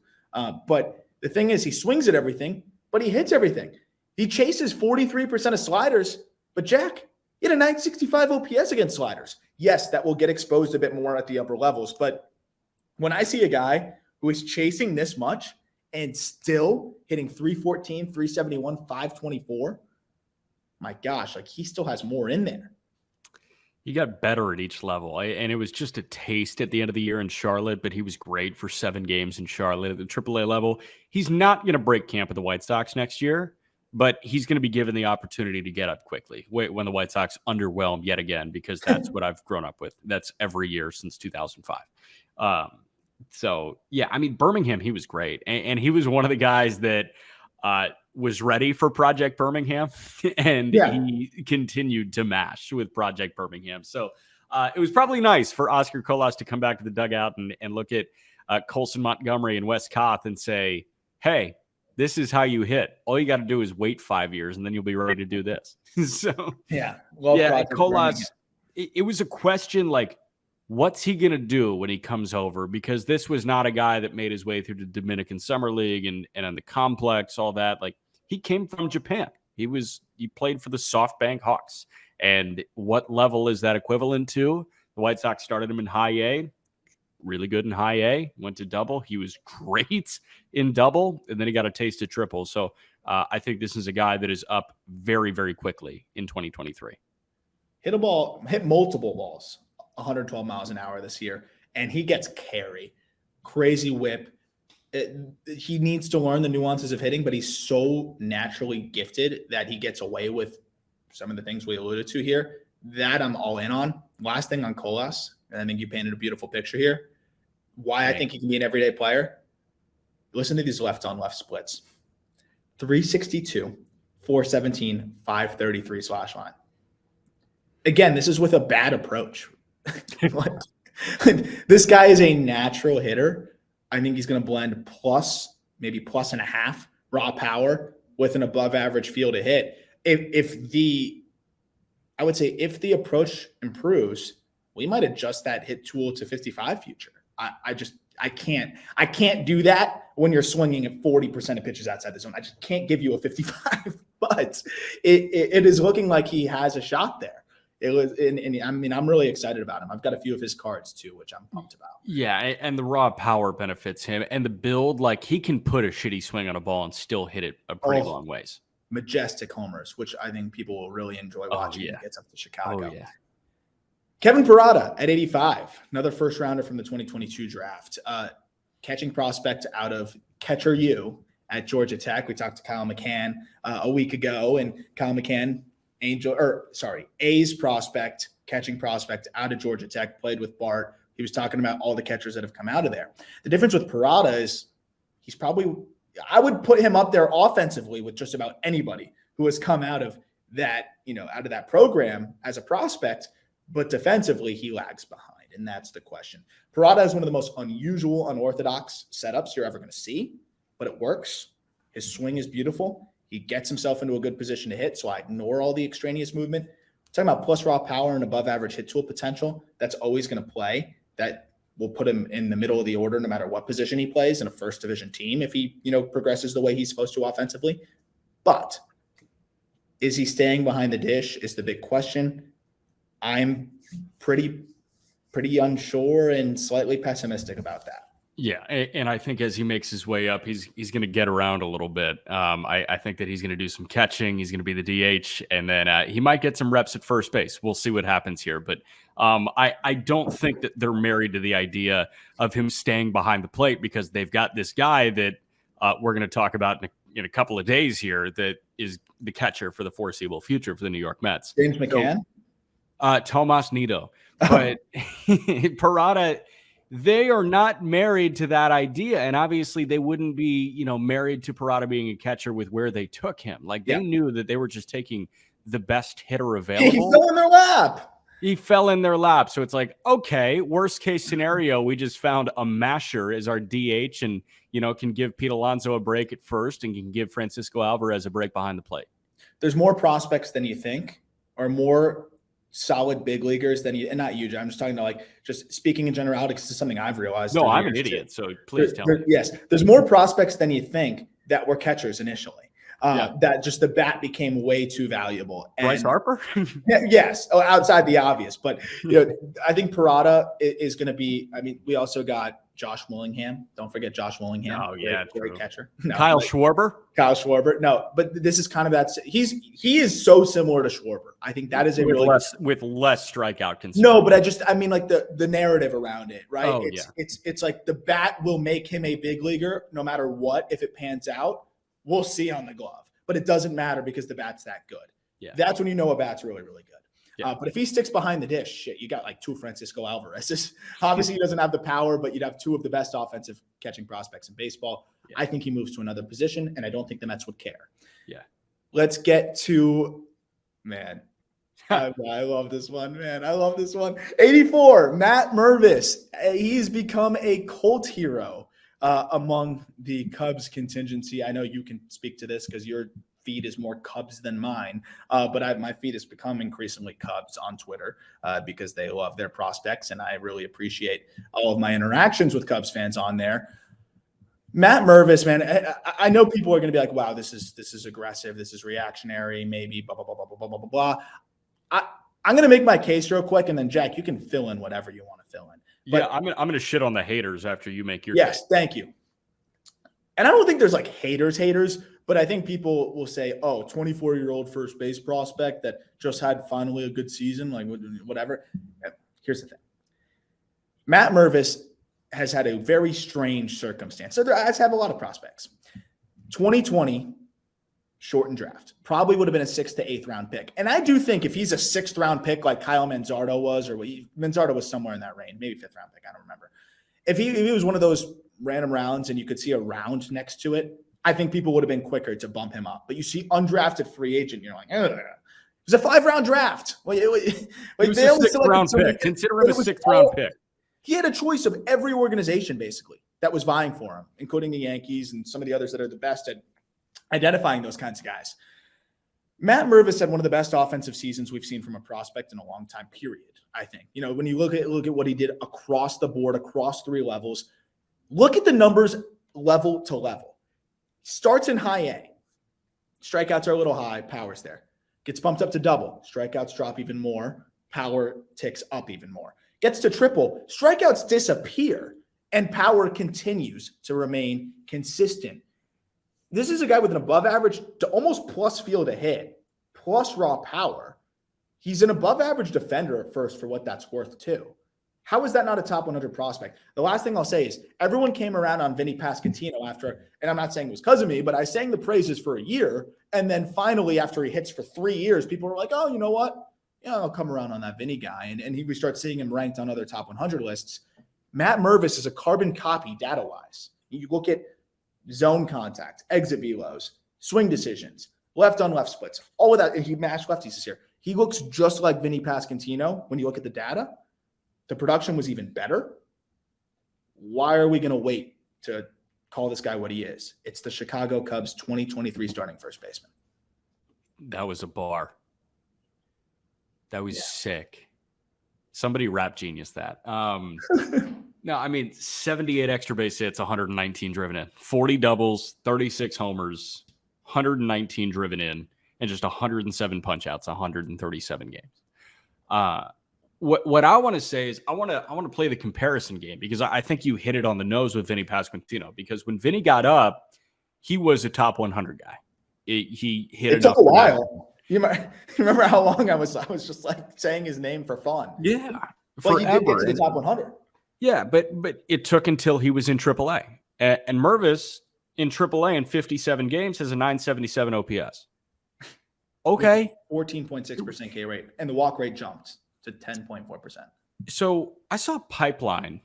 A: But the thing is, he swings at everything, but he hits everything. He chases 43% of sliders, but Jack, he had a 965 OPS against sliders. Yes, that will get exposed a bit more at the upper levels. But when I see a guy who is chasing this much and still hitting 314, 371, 524, my gosh, he still has more in there.
B: He got better at each level, and it was just a taste at the end of the year in Charlotte, but he was great for 7 games in Charlotte at the AAA level. He's not going to break camp with the White Sox next year, but he's going to be given the opportunity to get up quickly when the White Sox underwhelm yet again, because that's what I've grown up with. That's every year since 2005. So, yeah, I mean, Birmingham, he was great, and he was one of the guys that was ready for Project Birmingham, and he continued to mash with Project Birmingham. So it was probably nice for Oscar Colas to come back to the dugout and look at Colson Montgomery and Wes Koth and say, hey, this is how you hit. All you got to do is wait 5 years, and then you'll be ready to do this. So, Colas, it was a question like, what's he going to do when he comes over? Because this was not a guy that made his way through the Dominican Summer League and on the complex, all that. Like, he came from Japan. He played for the SoftBank Hawks. And what level is that equivalent to? The White Sox started him in high A, really good in high A, went to double. He was great in double, and then he got a taste of triple. So I think this is a guy that is up very, very quickly in 2023.
A: Hit multiple balls, 112 miles an hour this year, and he gets carry. Crazy whip. He needs to learn the nuances of hitting, but he's so naturally gifted that he gets away with some of the things we alluded to here. That I'm all in on. Last thing on Colas, and I think you painted a beautiful picture here. Why I think he can be an everyday player. Listen to these left-on-left splits. 362, 417, 533 slash line. Again, this is with a bad approach. This guy is a natural hitter. I think he's going to blend maybe plus and a half raw power with an above average feel to hit. If the approach improves, we might adjust that hit tool to 55 future. I can't do that when you're swinging at 40% of pitches outside the zone. I just can't give you a 55, but it is looking like he has a shot there. I'm really excited about him. I've got a few of his cards too, which I'm pumped about.
B: Yeah, and the raw power benefits him, and the build, like he can put a shitty swing on a ball and still hit it a pretty long ways.
A: Majestic homers, which I think people will really enjoy watching when he gets up to Chicago.
B: Oh, yeah.
A: Kevin Parada at 85, another first rounder from the 2022 draft. Catching prospect out of Catcher U at Georgia Tech. We talked to Kyle McCann a week ago, and Kyle McCann, A's prospect, catching prospect out of Georgia Tech, played with Bart. He was talking about all the catchers that have come out of there. The difference with Parada is he's probably, I would put him up there offensively with just about anybody who has come out of that, out of that program as a prospect, but defensively he lags behind. And that's the question. Parada is one of the most unusual, unorthodox setups you're ever going to see, but it works. His swing is beautiful. He gets himself into a good position to hit, so I ignore all the extraneous movement. Talking about plus raw power and above average hit tool potential, that's always going to play. That will put him in the middle of the order no matter what position he plays in a first division team if he, progresses the way he's supposed to offensively. But is he staying behind the dish is the big question. I'm pretty unsure and slightly pessimistic about that.
B: Yeah, and I think as he makes his way up, he's going to get around a little bit. I think that he's going to do some catching. He's going to be the DH, and then he might get some reps at first base. We'll see what happens here. But I don't think that they're married to the idea of him staying behind the plate because they've got this guy that we're going to talk about in a couple of days here that is the catcher for the foreseeable future for the New York Mets.
A: James McCann?
B: Tomas Neto. But Parada, they are not married to that idea. And obviously they wouldn't be, married to Parada being a catcher with where they took him. Like they knew that they were just taking the best hitter available.
A: He fell in their lap.
B: He fell in their lap. So it's like, okay, worst case scenario, we just found a masher as our DH and, can give Pete Alonso a break at first and can give Francisco Alvarez a break behind the plate.
A: There's more prospects than you think, or more solid big leaguers than you, and not you, John. I'm just talking to just speaking in generality, because this is something I've realized.
B: No, I'm an idiot. So please tell me.
A: Yes. There's more prospects than you think that were catchers initially. That just the bat became way too valuable. And,
B: Bryce Harper?
A: Yes. Outside the obvious, but I think Parada is going to be, we also got Josh Willingham. Don't forget Josh Willingham.
B: Oh yeah.
A: Great catcher. No,
B: Kyle Schwarber. No, but this is kind of that. He is so similar to Schwarber. I think that is a with less strikeout concern.
A: No, but the narrative around it, right?
B: Oh,
A: It's like the bat will make him a big leaguer no matter what. If it pans out, we'll see on the glove, but it doesn't matter because the bat's that good.
B: Yeah.
A: That's when you know a bat's really, really good.
B: Yeah.
A: But if he sticks behind the dish, shit, you got like two Francisco Alvarez's. Obviously, he doesn't have the power, but you'd have two of the best offensive catching prospects in baseball. Yeah. I think he moves to another position, and I don't think the Mets would care.
B: Yeah.
A: Let's get to, man, I love this one, man. I love this one. 84, Matt Mervis. He's become a cult hero among the Cubs contingency. I know you can speak to this because your feed is more Cubs than mine, but my feed has become increasingly Cubs on Twitter because they love their prospects, and I really appreciate all of my interactions with Cubs fans on there. Matt Mervis, man, I know people are going to be like, "Wow, this is aggressive, this is reactionary, maybe blah blah blah blah blah blah blah blah." I'm going to make my case real quick, and then Jack, you can fill in whatever you want to fill in.
B: But, I'm going to shit on the haters after you make your
A: yes,
B: case.
A: Thank you. And I don't think there's like haters. But I think people will say, oh, 24-year-old first base prospect that just had finally a good season, like whatever. Here's the thing. Matt Mervis has had a very strange circumstance. So I have a lot of prospects. 2020, shortened draft. Probably would have been a 6th to 8th round pick. And I do think if he's a 6th round pick like Kyle Manzardo was, or Manzardo was somewhere in that range, maybe 5th round pick, I don't remember. If he was one of those random rounds and you could see a round next to it, I think people would have been quicker to bump him up. But you see undrafted free agent, you're like, it was a 5-round draft.
B: He was a 6th round pick. Consider him a 6th round pick.
A: He had a choice of every organization, basically, that was vying for him, including the Yankees and some of the others that are the best at identifying those kinds of guys. Matt Mervis had one of the best offensive seasons we've seen from a prospect in a long time, period, I think. You know, when you look at what he did across the board, across 3 levels, look at the numbers level to level. Starts in high A. Strikeouts are a little high, power's there. Gets bumped up to double. Strikeouts drop even more. Power ticks up even more. Gets to triple. Strikeouts disappear, and power continues to remain consistent. This is a guy with an above average to almost plus feel to hit, plus raw power. He's an above average defender at first for what that's worth too. How is that not a top 100 prospect? The last thing I'll say is everyone came around on Vinny Pasquantino after, and I'm not saying it was because of me, but I sang the praises for a year. And then finally, after he hits for 3 years, people were like, oh, you know what? Yeah, I'll come around on that Vinny guy. And we start seeing him ranked on other top 100 lists. Matt Mervis is a carbon copy data-wise. You look at zone contact, exit velos, swing decisions, left on left splits, all of that. He matched lefties this year. He looks just like Vinny Pasquantino when you look at the data. The production was even better. Why are we going to wait to call this guy what he is? It's the Chicago Cubs 2023 starting first baseman.
B: That was a bar. That was sick. Somebody rap genius that. No, I mean, 78 extra base hits, 119 driven in, 40 doubles, 36 homers, 119 driven in, and just 107 punch outs, 137 games. What I want to say is I want to play the comparison game because I think you hit it on the nose with Vinny Pasquantino, because when Vinny got up, he was a top 100 guy. He hit it.
A: It took a while. You remember how long I was just like saying his name for fun.
B: Yeah.
A: But he did get to the top 100. Yeah,
B: but it took until he was in AAA. And Mervis in AAA in 57 games has a 977 OPS. Okay.
A: 14.6% K rate. And the walk rate jumped to 10.4%.
B: So I saw Pipeline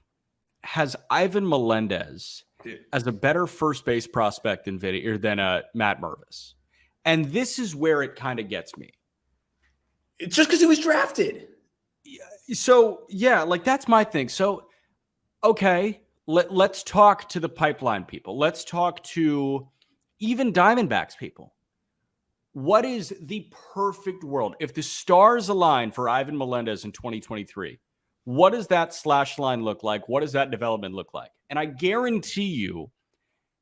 B: has Ivan Melendez as a better first base prospect than Matt Mervis. And this is where it kind of gets me.
A: It's just because he was drafted.
B: So, yeah, like that's my thing. So, okay, let's talk to the Pipeline people. Let's talk to even Diamondbacks people. What is the perfect world? If the stars align for Ivan Melendez in 2023, what does that slash line look like? What does that development look like? And I guarantee you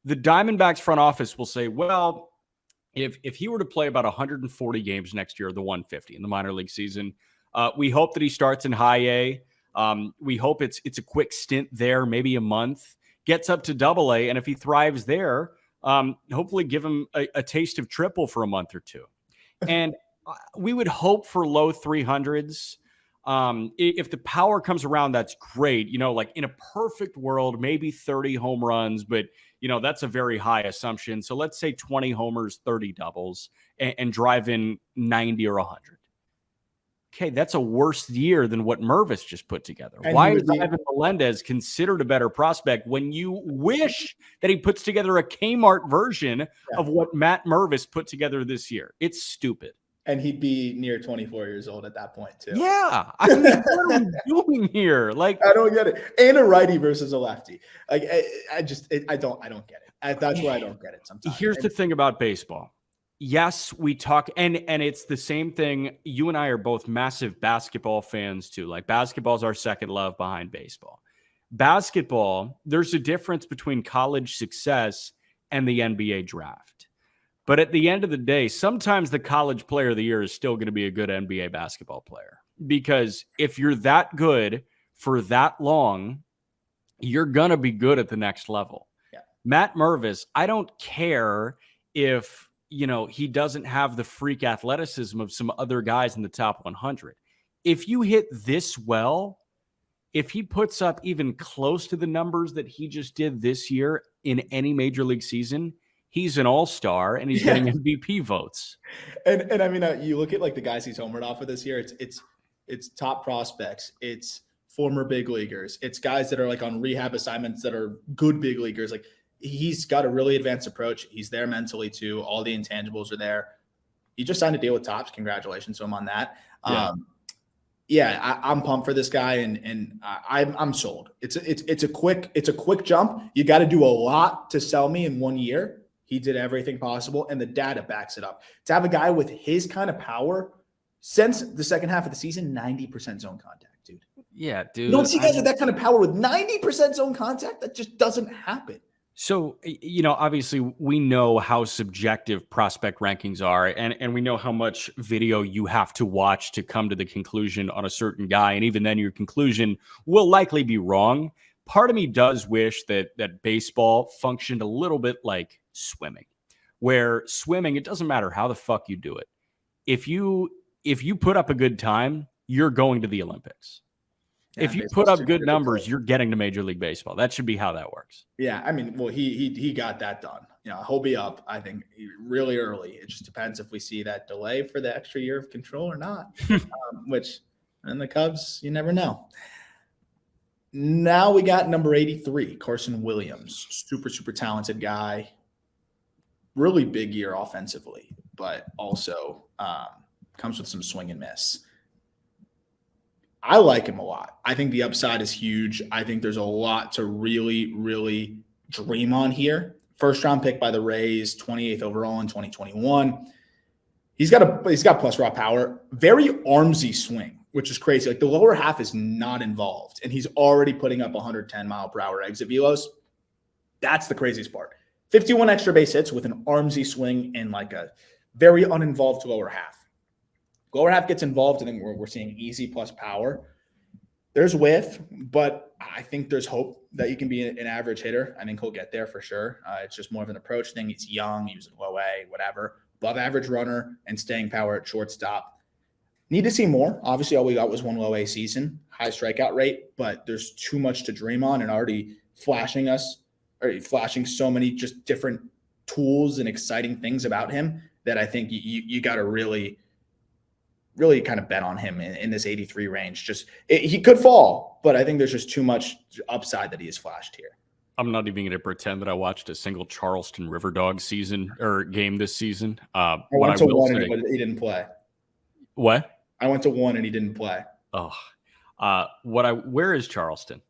B: the Diamondbacks front office will say, well, if he were to play about 140 games next year, the 150 in the minor league season, we hope that he starts in high A. We hope it's a quick stint there, maybe a month, gets up to double A. And if he thrives there, hopefully give him a taste of triple for a month or two. And we would hope for low 300s. If the power comes around, that's great. You know, like in a perfect world, maybe 30 home runs, but you know, that's a very high assumption. So let's say 20 homers, 30 doubles, and drive in 90 or 100. Okay, that's a worse year than what Mervis just put together. And why is Ivan Melendez considered a better prospect when you wish that he puts together a Kmart version of what Matt Mervis put together this year? It's stupid.
A: And he'd be near 24 years old at that point, too.
B: Yeah. I mean, what are we doing here? Like,
A: I don't get it. And a righty versus a lefty. Like, I don't get it. That's where I don't get it sometimes.
B: Here's the thing about baseball. Yes, we talk, and it's the same thing. You and I are both massive basketball fans, too. Like, basketball is our second love behind baseball. Basketball, there's a difference between college success and the NBA draft. But at the end of the day, sometimes the college player of the year is still going to be a good NBA basketball player. Because if you're that good for that long, you're going to be good at the next level. Yeah. Matt Mervis, I don't care if, you know, he doesn't have the freak athleticism of some other guys in the top 100. If you hit this well, if he puts up even close to the numbers that he just did this year in any major league season, he's an all-star and he's getting MVP votes.
A: And I mean, you look at like the guys he's homered off of this year, it's top prospects. It's former big leaguers. It's guys that are like on rehab assignments that are good big leaguers. Like he's got a really advanced approach. He's there mentally too. All the intangibles are there. He just signed a deal with Topps. Congratulations to him on that. I'm pumped for this guy, and I'm sold. It's a quick jump. You got to do a lot to sell me in 1 year. He did everything possible, and the data backs it up. To have a guy with his kind of power since the second half of the season, 90% zone contact, dude.
B: Yeah, dude.
A: You don't see guys with that kind of power with 90% zone contact. That just doesn't happen.
B: So, obviously we know how subjective prospect rankings are, and we know how much video you have to watch to come to the conclusion on a certain guy. And even then your conclusion will likely be wrong. Part of me does wish that baseball functioned a little bit like swimming, where swimming, it doesn't matter how the fuck you do it. If you put up a good time, you're going to the Olympics. Yeah, if you put up good numbers, you're getting to Major League Baseball. That should be how that works.
A: Yeah, I mean, well, he got that done. He'll be up, I think, really early. It just depends if we see that delay for the extra year of control or not, which in the Cubs, you never know. Now we got number 83, Carson Williams. Super, super talented guy. Really big year offensively, but also comes with some swing and miss. I like him a lot. I think the upside is huge. I think there's a lot to really, really dream on here. First round pick by the Rays, 28th overall in 2021. He's got plus raw power, very armsy swing, which is crazy. Like the lower half is not involved, and he's already putting up 110 mile per hour exit velos. That's the craziest part. 51 extra base hits with an armsy swing and like a very uninvolved lower half. Lower half gets involved, and then we're seeing easy plus power. There's width, but I think there's hope that you can be an average hitter. I think he'll get there for sure. It's just more of an approach thing. He's young, using low A, whatever. Above average runner and staying power at shortstop. Need to see more. Obviously, all we got was one low A season, high strikeout rate, but there's too much to dream on, and already flashing so many just different tools and exciting things about him that I think you got to really kind of bet on him in this 83 range. He could fall, but I think there's just too much upside that he has flashed here.
B: I'm not even going to pretend that I watched a single Charleston River Dog season or game this season.
A: I went to one, but he didn't play.
B: What?
A: I went to one and he didn't play.
B: Oh, where is Charleston?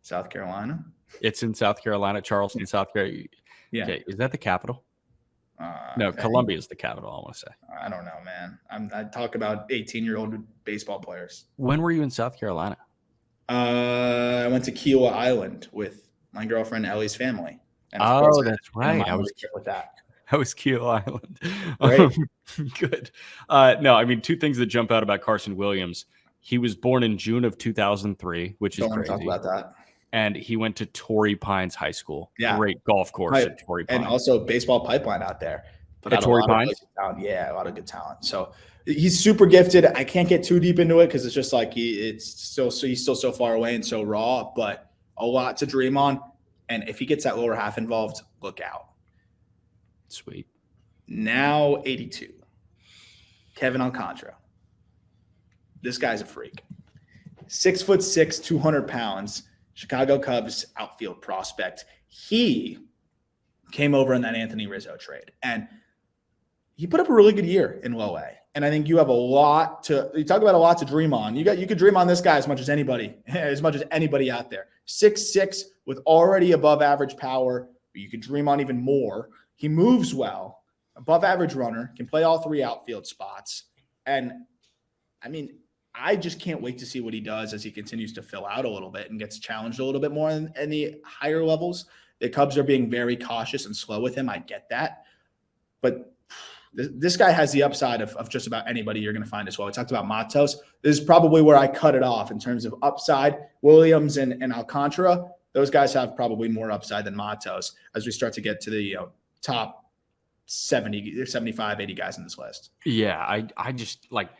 A: South Carolina.
B: It's in South Carolina, Charleston, South Carolina.
A: Yeah.
B: Okay. Is that the capital? No,
A: okay.
B: Columbia is the capital, I want to say.
A: I don't know, man. I talk about 18-year-old baseball players.
B: When were you in South Carolina?
A: I went to Kiowa Island with my girlfriend Ellie's family.
B: And that's right.
A: I was with that.
B: That was Kiowa Island.
A: Right.
B: Good. No, I mean, two things that jump out about Carson Williams. He was born in June of 2003, which is crazy.
A: Talk about that.
B: And he went to Torrey Pines High School.
A: Yeah.
B: Great golf course at Torrey Pines.
A: And also baseball pipeline out there.
B: At Torrey Pines?
A: Yeah, a lot of good talent. So he's super gifted. I can't get too deep into it because it's just like he's still so far away and so raw, but a lot to dream on. And if he gets that lower half involved, look out.
B: Sweet.
A: Now 82. Kevin Alcantara. This guy's a freak. 6'6", 200 pounds. Chicago Cubs outfield prospect. He came over in that Anthony Rizzo trade, and he put up a really good year in low A. And I think you have a lot to dream on. You could dream on this guy as much as anybody out there. 6'6" with already above average power. You could dream on even more. He moves well, above average runner, can play all three outfield spots. And I mean, I just can't wait to see what he does as he continues to fill out a little bit and gets challenged a little bit more in the higher levels. The Cubs are being very cautious and slow with him. I get that. But this guy has the upside of just about anybody you're going to find as well. We talked about Matos. This is probably where I cut it off in terms of upside. Williams and Alcantara, those guys have probably more upside than Matos as we start to get to the top 70, 75, 80 guys in this list.
B: Yeah, I just like –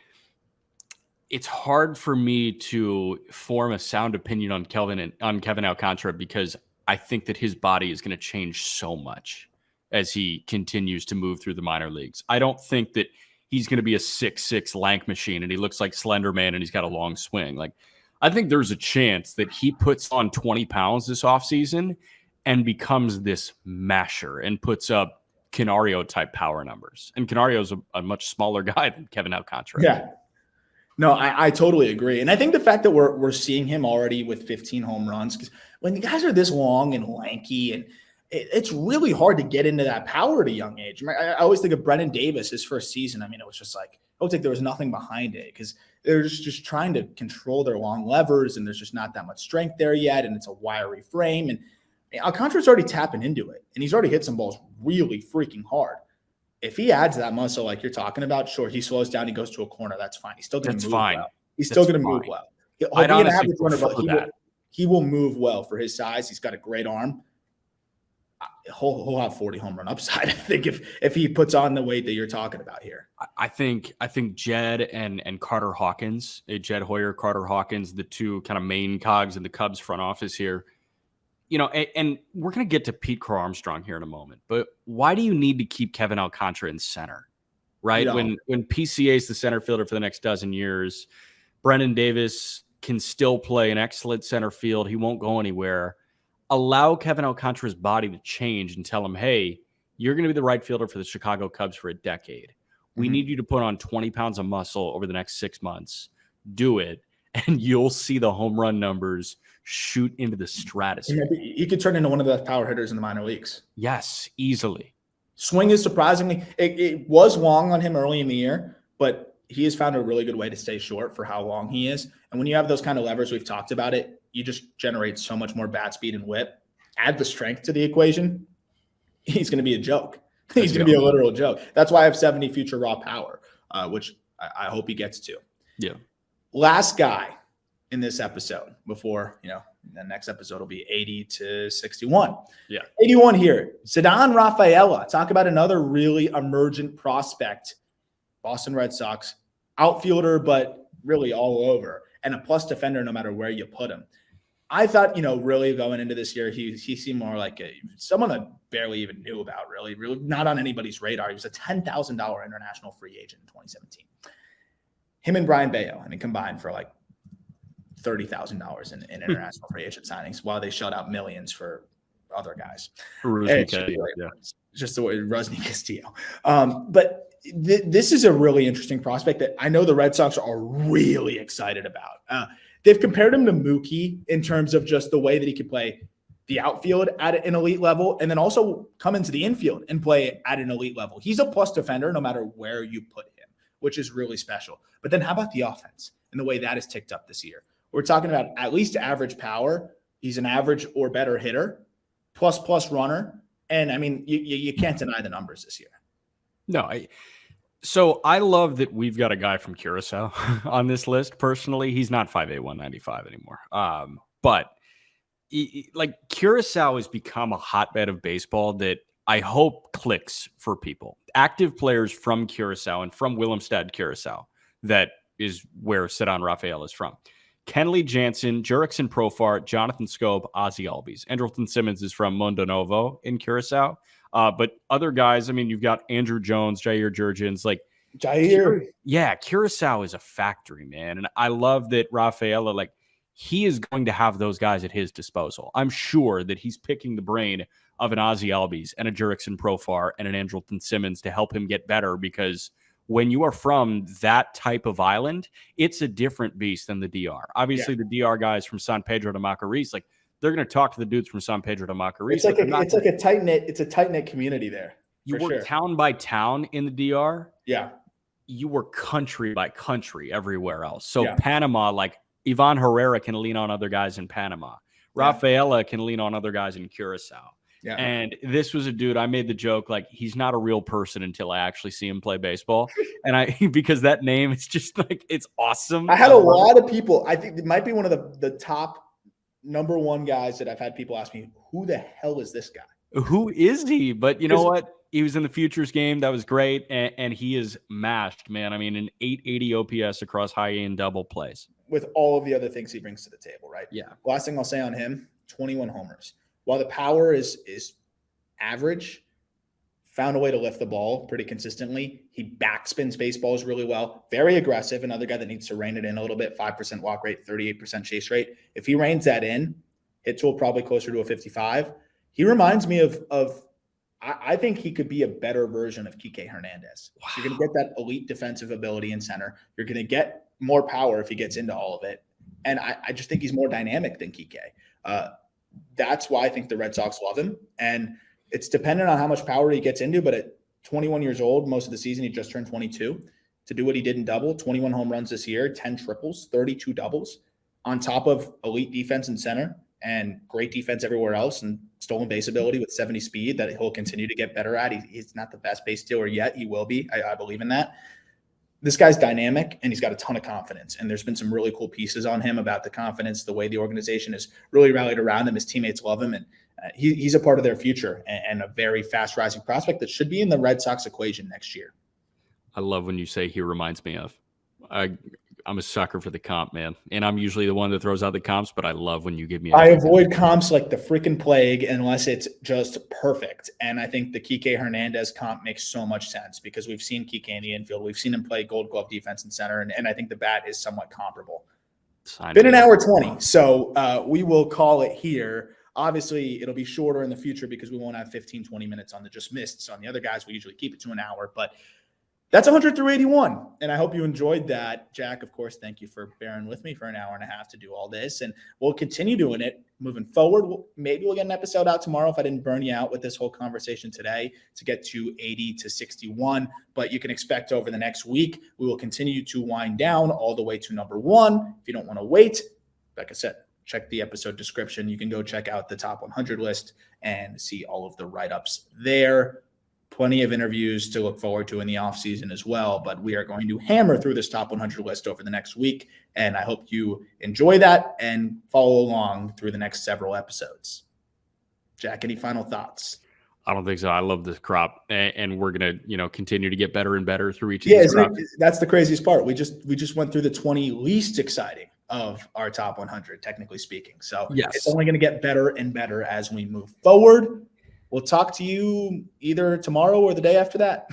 B: it's hard for me to form a sound opinion on Kevin Alcantara because I think that his body is going to change so much as he continues to move through the minor leagues. I don't think that he's going to be a 6'6" lank machine and he looks like Slender Man and he's got a long swing. Like, I think there's a chance that he puts on 20 pounds this offseason and becomes this masher and puts up Canario type power numbers. And Canario's a much smaller guy than Kevin Alcantara.
A: Yeah. No, I totally agree. And I think the fact that we're seeing him already with 15 home runs, because when the guys are this long and lanky and it's really hard to get into that power at a young age. I always think of Brennan Davis, his first season. I mean, it was just like, I would think there was nothing behind it because they're just trying to control their long levers, and there's just not that much strength there yet, and it's a wiry frame. And Alcantara's already tapping into it, and he's already hit some balls really freaking hard. If he adds that muscle like you're talking about, sure, he slows down, he goes to a corner, that's fine. He's still going to move well. He's still going to move well. He'll be an average runner, but he will move well for his size. He's got a great arm. He'll have 40 home run upside, I think, if he puts on the weight that you're talking about here.
B: I think Jed and Carter Hawkins, Jed Hoyer, Carter Hawkins, the two kind of main cogs in the Cubs front office here. And we're going to get to Pete Crow Armstrong here in a moment, but why do you need to keep Kevin Alcantara in center, right? When PCA is the center fielder for the next dozen years, Brennan Davis can still play an excellent center field. He won't go anywhere. Allow Kevin Alcantara's body to change and tell him, hey, you're going to be the right fielder for the Chicago Cubs for a decade. We need you to put on 20 pounds of muscle over the next 6 months. Do it, and you'll see the home run numbers shoot into the stratosphere.
A: He could turn into one of the power hitters in the minor leagues.
B: Yes, easily.
A: Swing is surprisingly, it was long on him early in the year, but he has found a really good way to stay short for how long he is. And when you have those kind of levers, we've talked about it, you just generate so much more bat speed and whip. Add the strength to the equation, he's going to be a joke. He's going to be a literal joke. That's why I have 70 future raw power, which I hope he gets to.
B: Yeah.
A: Last guy in this episode before, the next episode will be 80 to 61.
B: Yeah.
A: 81 here. Ceddanne Rafaela. Talk about another really emergent prospect. Boston Red Sox outfielder, but really all over, and a plus defender no matter where you put him. I thought, really going into this year, he seemed more like someone that barely even knew about, really not on anybody's radar. He was a $10,000 international free agent in 2017. Him and Brian Bayo, combined for like $30,000 in international free agent signings, while they shut out millions for other guys. Just the way Rusney Castillo. But this is a really interesting prospect that I know the Red Sox are really excited about. They've compared him to Mookie in terms of just the way that he could play the outfield at an elite level and then also come into the infield and play at an elite level. He's a plus defender no matter where you put him, which is really special. But then how about the offense and the way that has ticked up this year? We're talking about at least average power. He's an average or better hitter, plus runner. And, you can't deny the numbers this year.
B: No, So I love that we've got a guy from Curacao on this list. Personally, he's not 5'8", 195 anymore. But Curacao has become a hotbed of baseball that I hope clicks for people. Active players from Curacao and from Willemstad, Curacao, that is where Ceddanne Rafaela is from. Kenley Jansen, Jurickson Profar, Jonathan Scope, Ozzie Albies. Andrelton Simmons is from Mundo Novo in Curacao. But other guys, you've got Andrew Jones, Jair Jurgens, Curacao is a factory, man. And I love that Rafaela, he is going to have those guys at his disposal. I'm sure that he's picking the brain of an Ozzie Albies and a Jurickson Profar and an Andrelton Simmons to help him get better, because when you are from that type of island, it's a different beast than the DR. Obviously, the DR guys from San Pedro de Macorís, they're going to talk to the dudes from San Pedro de Macorís.
A: It's a tight knit community there.
B: You work town by town in the DR.
A: Yeah.
B: You work country by country everywhere else. So Panama, Ivan Herrera can lean on other guys in Panama. Rafaela can lean on other guys in Curacao. Yeah. And this was a dude, I made the joke, he's not a real person until I actually see him play baseball. And because that name is just it's awesome.
A: I had a lot of people, I think it might be one of the top number one guys that I've had people ask me, who the hell is this guy?
B: Who is he? But you know what? He was in the futures game. That was great. And he is mashed, man. An 880 OPS across high A and double plays.
A: With all of the other things he brings to the table, right?
B: Yeah.
A: Last thing I'll say on him, 21 homers. While the power is average, found a way to lift the ball pretty consistently. He backspins baseballs really well. Very aggressive. Another guy that needs to rein it in a little bit. 5% walk rate, 38% chase rate. If he reins that in, hit tool probably closer to a 55. He reminds me of I think he could be a better version of Kike Hernandez. Wow. You're going to get that elite defensive ability in center. You're going to get more power if he gets into all of it. And I just think he's more dynamic than Kike. that's why I think the Red Sox love him. And it's dependent on how much power he gets into, but at 21 years old, most of the season, he just turned 22. To do what he did in double, 21 home runs this year, 10 triples, 32 doubles, on top of elite defense in center and great defense everywhere else, and stolen base ability with 70 speed that he'll continue to get better at. He's not the best base stealer yet. He will be. I believe in that. This guy's dynamic, and he's got a ton of confidence. And there's been some really cool pieces on him about the confidence, the way the organization has really rallied around him. His teammates love him, and he's a part of their future and a very fast rising prospect that should be in the Red Sox equation next year.
B: I love when you say he reminds me of. I'm a sucker for the comp, man. And I'm usually the one that throws out the comps, but I love when you give me.
A: I avoid comps like the freaking plague unless it's just perfect. And I think the Kike Hernandez comp makes so much sense because we've seen Kike in the infield. We've seen him play Gold Glove defense and center. And I think the bat is somewhat comparable. Been an hour 20. So we will call it here. Obviously, it'll be shorter in the future because we won't have 15, 20 minutes on the just missed. So on the other guys, we usually keep it to an hour. But that's 100 through 81. And I hope you enjoyed that. Jack, of course, thank you for bearing with me for an hour and a half to do all this. And we'll continue doing it moving forward. Maybe we'll get an episode out tomorrow if I didn't burn you out with this whole conversation today to get to 80 to 61. But you can expect over the next week, we will continue to wind down all the way to number 1. If you don't want to wait, like I said, check the episode description. You can go check out the top 100 list and see all of the write-ups there. Plenty of interviews to look forward to in the offseason as well, but we are going to hammer through this top 100 list over the next week, and I hope you enjoy that and follow along through the next several episodes. Jack, any final thoughts?
B: I don't think so. I love this crop, and we're gonna, continue to get better and better through each of these crops.
A: That's the craziest part. We just went through the 20 least exciting of our top 100, technically speaking. So yes, it's only going to get better and better as we move forward. We'll talk to you either tomorrow or the day after that.